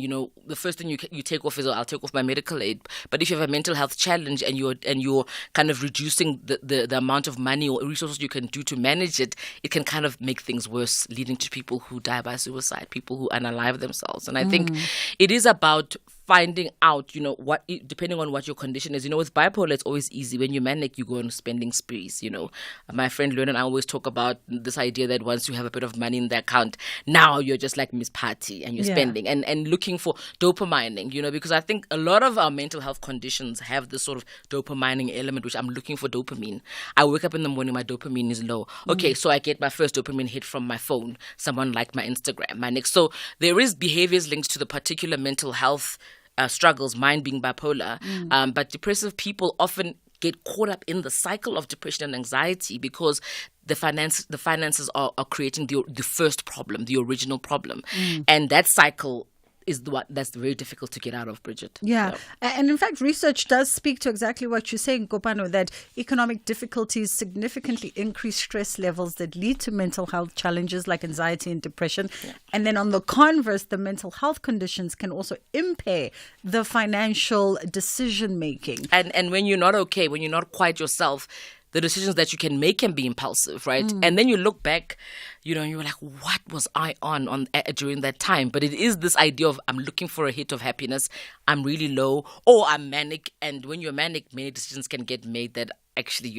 the first thing you take off is, I'll take off my medical aid. But if you have a mental health challenge and you're kind of reducing the amount of money or resources you can do to manage it, it can kind of make things worse, leading to people who die by suicide, people who unalive themselves. And I think it is about finding out, what, depending on what your condition is. With bipolar, it's always easy. When you're manic, you go on spending sprees. My friend Luan and I always talk about this idea that once you have a bit of money in the account, now you're just like Miss Party and you're spending and looking for dopamining, because I think a lot of our mental health conditions have this sort of dopamining element, which I'm looking for dopamine. I wake up in the morning, my dopamine is low. Okay, so I get my first dopamine hit from my phone. Someone liked my Instagram, my next. So there is behaviors linked to the particular mental health struggles, mine being bipolar, but depressive people often get caught up in the cycle of depression and anxiety because the finances are creating the first problem, the original problem, and that cycle is that's very difficult to get out of, Bridget. Yeah. And in fact, research does speak to exactly what you're saying, Kopano, that economic difficulties significantly increase stress levels that lead to mental health challenges like anxiety and depression. Yeah. And then on the converse, the mental health conditions can also impair the financial decision making. And when you're not okay, when you're not quite yourself, the decisions that you can make can be impulsive, right? And then you look back, you're like, what was I on during that time? But it is this idea of, I'm looking for a hit of happiness. I'm really low, or I'm manic. And when you're manic, many decisions can get made that actually,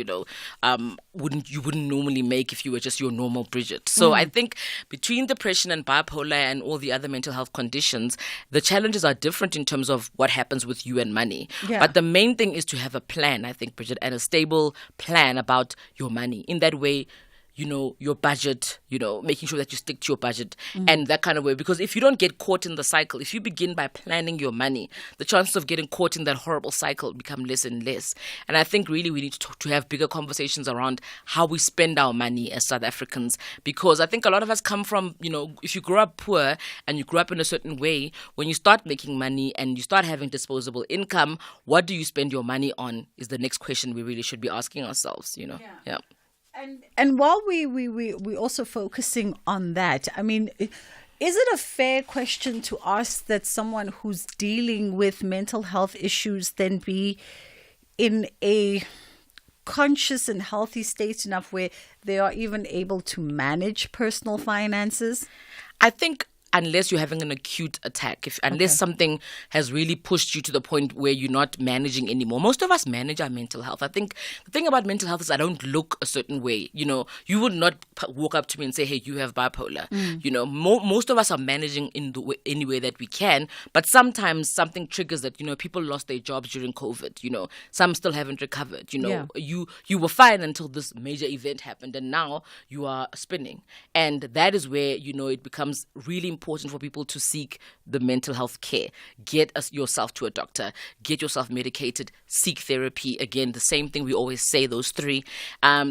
wouldn't normally make if you were just your normal Bridget. So I think between depression and bipolar and all the other mental health conditions, the challenges are different in terms of what happens with you and money. Yeah. But the main thing is to have a plan, I think, Bridget, and a stable plan about your money. In that way, your budget, making sure that you stick to your budget and that kind of way. Because if you don't get caught in the cycle, if you begin by planning your money, the chances of getting caught in that horrible cycle become less and less. And I think really we need to have bigger conversations around how we spend our money as South Africans. Because I think a lot of us come from, if you grow up poor and you grow up in a certain way, when you start making money and you start having disposable income, what do you spend your money on is the next question we really should be asking ourselves, Yeah. And while we also focusing on that, I mean, is it a fair question to ask that someone who's dealing with mental health issues then be in a conscious and healthy state enough where they are even able to manage personal finances? I think unless you're having an acute attack, unless something has really pushed you to the point where you're not managing anymore. Most of us manage our mental health. I think the thing about mental health is I don't look a certain way. You know, you would not walk up to me and say, hey, you have bipolar. You know, most of us are managing in any way that we can, but sometimes something triggers that. You know, people lost their jobs during COVID. You know, some still haven't recovered. You know, you were fine until this major event happened, and now you are spinning. And that is where, you know, it becomes really important for people to seek the mental health care. Get yourself to a doctor, get yourself medicated, seek therapy. Again, the same thing we always say, those three.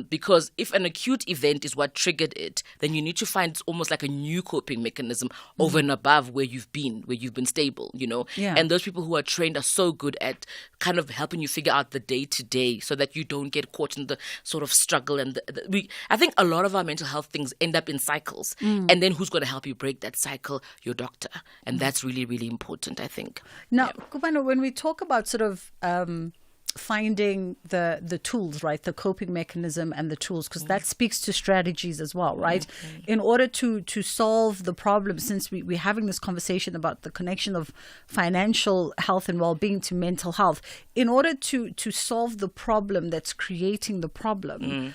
Because if an acute event is what triggered it, then you need to find almost like a new coping mechanism over and above where you've been stable, you know. And those people who are trained are so good at kind of helping you figure out the day-to-day so that you don't get caught in the sort of struggle. And I think a lot of our mental health things end up in cycles. And then who's going to help you break that cycle? Your doctor. And that's really, really important, I think. Now, Kubano, when we talk about sort of finding the tools, right, the coping mechanism and the tools, because that speaks to strategies as well, right? In order to solve the problem, since we're having this conversation about the connection of financial health and well-being to mental health, in order to solve the problem that's creating the problem,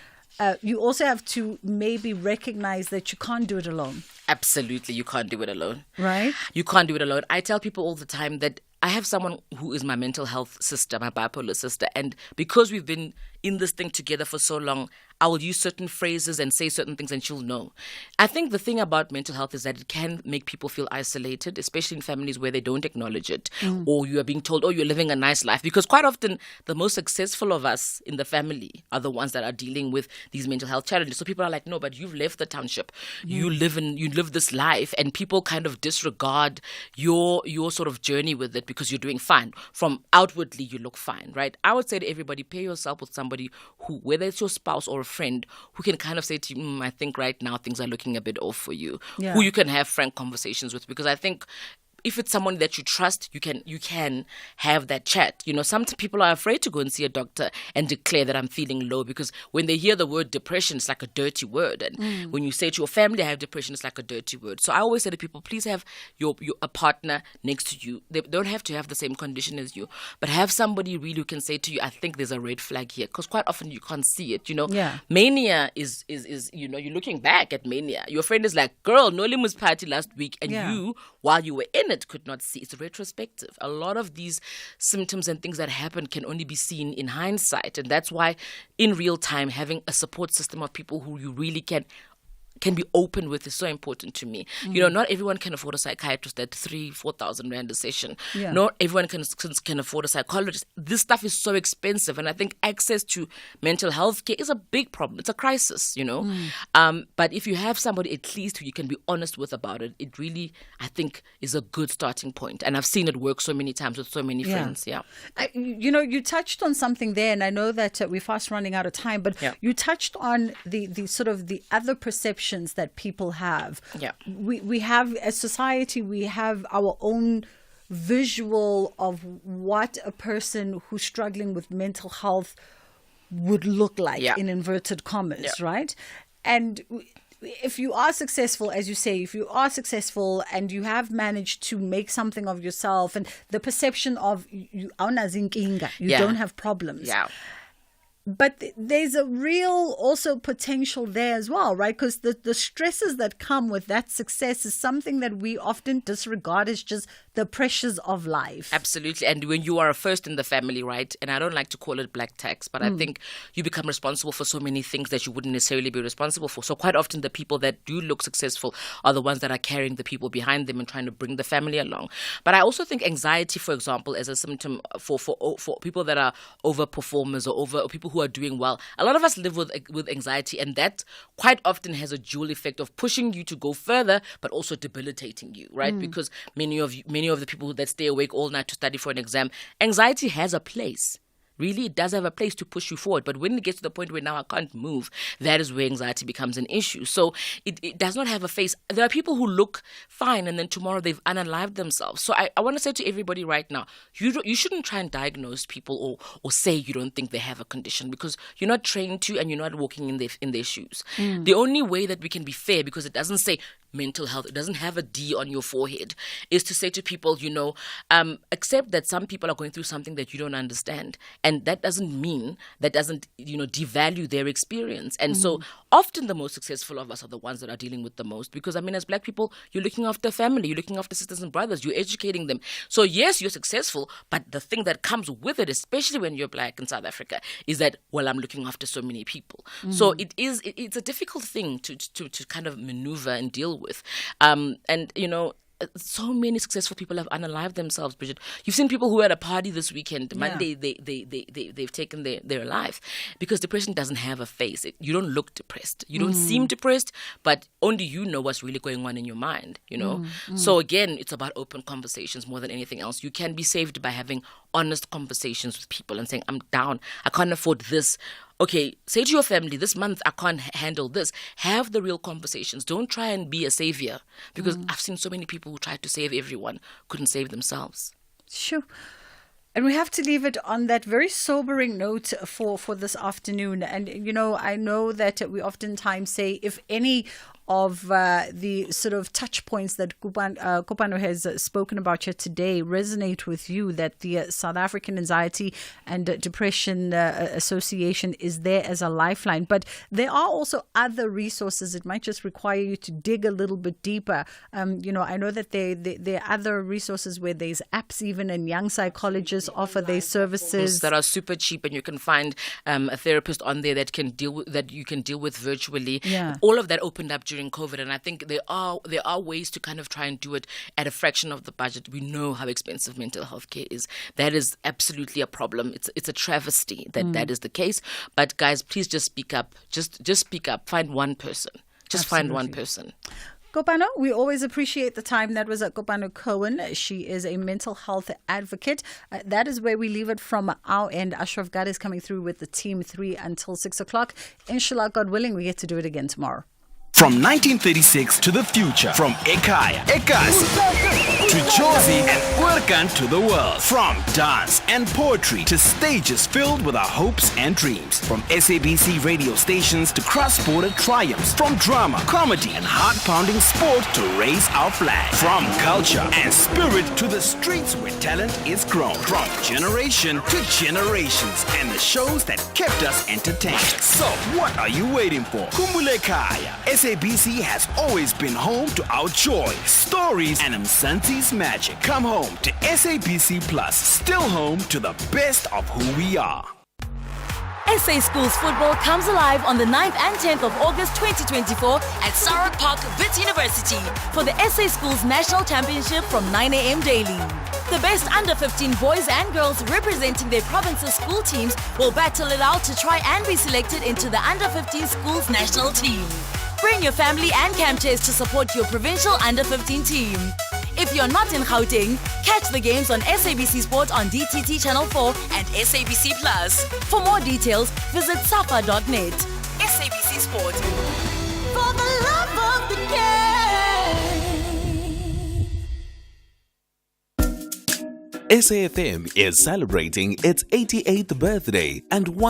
you also have to maybe recognize that you can't do it alone. Absolutely, you can't do it alone. Right? You can't do it alone. I tell people all the time that I have someone who is my mental health sister, my bipolar sister, and because we've been in this thing together for so long, I will use certain phrases and say certain things and she'll know. I think the thing about mental health is that it can make people feel isolated, especially in families where they don't acknowledge it, or you are being told, oh, you're living a nice life. Because quite often, the most successful of us in the family are the ones that are dealing with these mental health challenges. So people are like, no, but you've left the township. You live this life, and people kind of disregard your sort of journey with it because you're doing fine. From outwardly, you look fine, right? I would say to everybody, pair yourself with somebody who, whether it's your spouse or a friend, who can kind of say to you, I think right now things are looking a bit off for you, who you can have frank conversations with, because I think if it's someone that you trust, you can have that chat. You know, some people are afraid to go and see a doctor and declare that I'm feeling low, because when they hear the word depression, it's like a dirty word. And when you say to your family, I have depression, it's like a dirty word. So I always say to people, please have a partner next to you. They don't have to have the same condition as you, but have somebody really who can say to you, I think there's a red flag here, because quite often you can't see it. You know, mania is you know, you're looking back at mania. Your friend is like, girl, no limits party last week, and you, while you were in it, could not see. It's retrospective. A lot of these symptoms and things that happen can only be seen in hindsight, and that's why in real time having a support system of people who you really can be open with is so important to me. You know, not everyone can afford a psychiatrist at 3,000-4,000 rand a session. Not everyone can afford a psychologist. This stuff is so expensive, and I think access to mental health care is a big problem. It's a crisis, you know. But if you have somebody at least who you can be honest with about it, it really, I think, is a good starting point. And I've seen it work so many times with so many friends. You know, you touched on something there, and I know that we're fast running out of time, but you touched on the sort of the other perception that people have. We have, as society, we have our own visual of what a person who's struggling with mental health would look like, in inverted commas, right? And if you are successful, as you say, if you are successful and you have managed to make something of yourself, and the perception of you don't have problems. But there's a real also potential there as well, right? Because the stresses that come with that success is something that we often disregard as just the pressures of life. Absolutely. And when you are a first in the family, right? And I don't like to call it black tax, but I think you become responsible for so many things that you wouldn't necessarily be responsible for. So quite often the people that do look successful are the ones that are carrying the people behind them and trying to bring the family along. But I also think anxiety, for example, as a symptom for people that are overperformers or people who are doing well. A lot of us live with anxiety, and that quite often has a dual effect of pushing you to go further, but also debilitating you, right? Because many of the people that stay awake all night to study for an exam, anxiety has a place. Really, it does have a place to push you forward. But when it gets to the point where now I can't move, that is where anxiety becomes an issue. So it does not have a face. There are people who look fine and then tomorrow they've unalived themselves. So I want to say to everybody right now, you shouldn't try and diagnose people or say you don't think they have a condition, because you're not trained to and you're not walking in their shoes. The only way that we can be fair, because it doesn't say mental health. It doesn't have a D on your forehead. Is to say to people, accept that some people are going through something that you don't understand. And that doesn't mean, devalue their experience. And so often the most successful of us are the ones that are dealing with the most. Because, as Black people, you're looking after family, you're looking after sisters and brothers, you're educating them. So yes, you're successful, but the thing that comes with it, especially when you're Black in South Africa, is that, I'm looking after so many people. So it's a difficult thing to kind of maneuver and deal with. So many successful people have unalived themselves, Bridget. You've seen people who are at a party this weekend. Monday, they've taken their life because depression doesn't have a face. You don't look depressed. You don't seem depressed, but only you know what's really going on in your mind, So again, it's about open conversations more than anything else. You can be saved by having honest conversations with people and saying, I'm down. I can't afford this. Okay, say to your family, this month I can't handle this. Have the real conversations. Don't try and be a savior, because I've seen so many people who tried to save everyone, couldn't save themselves. Sure. And we have to leave it on that very sobering note for this afternoon. And, I know that we oftentimes say if any of the sort of touch points that Kopano has spoken about here today resonate with you, that the South African Anxiety and Depression Association is there as a lifeline. But there are also other resources. It might just require you to dig a little bit deeper. I know that there are other resources where there's apps even, and young psychologists offer their services that are super cheap, and you can find a therapist on there that you can deal with virtually. Yeah. All of that opened up during COVID, and I think there are ways to kind of try and do it at a fraction of the budget. We know how expensive mental health care is. That is absolutely a problem. It's a travesty that is the case. But guys, please just speak up. Just speak up. Find one person. Find one person. Kopano, we always appreciate the time. That was Kopano Cohen. She is a mental health advocate. That is where we leave it from our end. Ashraf Gad is coming through with the team 3 until 6 o'clock. Inshallah, God willing, we get to do it again tomorrow. From 1936 to the future, from Ekaya, Ekasi, to Jozi and Urkan to the world, from dance and poetry to stages filled with our hopes and dreams, from SABC radio stations to cross-border triumphs, from drama, comedy and heart-pounding sport to raise our flag, from culture and spirit to the streets where talent is grown, from generation to generations and the shows that kept us entertained. So, what are you waiting for? Kumbule Kaya. SABC has always been home to our joy, stories, and Msanti's magic. Come home to SABC Plus, still home to the best of who we are. SA Schools football comes alive on the 9th and 10th of August 2024 at Sarawak Park, Wits University for the SA Schools National Championship from 9 a.m. daily. The best under 15 boys and girls representing their province's school teams will battle it out to try and be selected into the under 15 schools national team. Bring your family and camp chairs to support your provincial under 15 team. If you're not in Gauteng, catch the games on SABC Sport on DTT Channel 4 and SABC Plus. For more details, visit safa.net. SABC Sport. For the love of the game. SAFM is celebrating its 88th birthday, and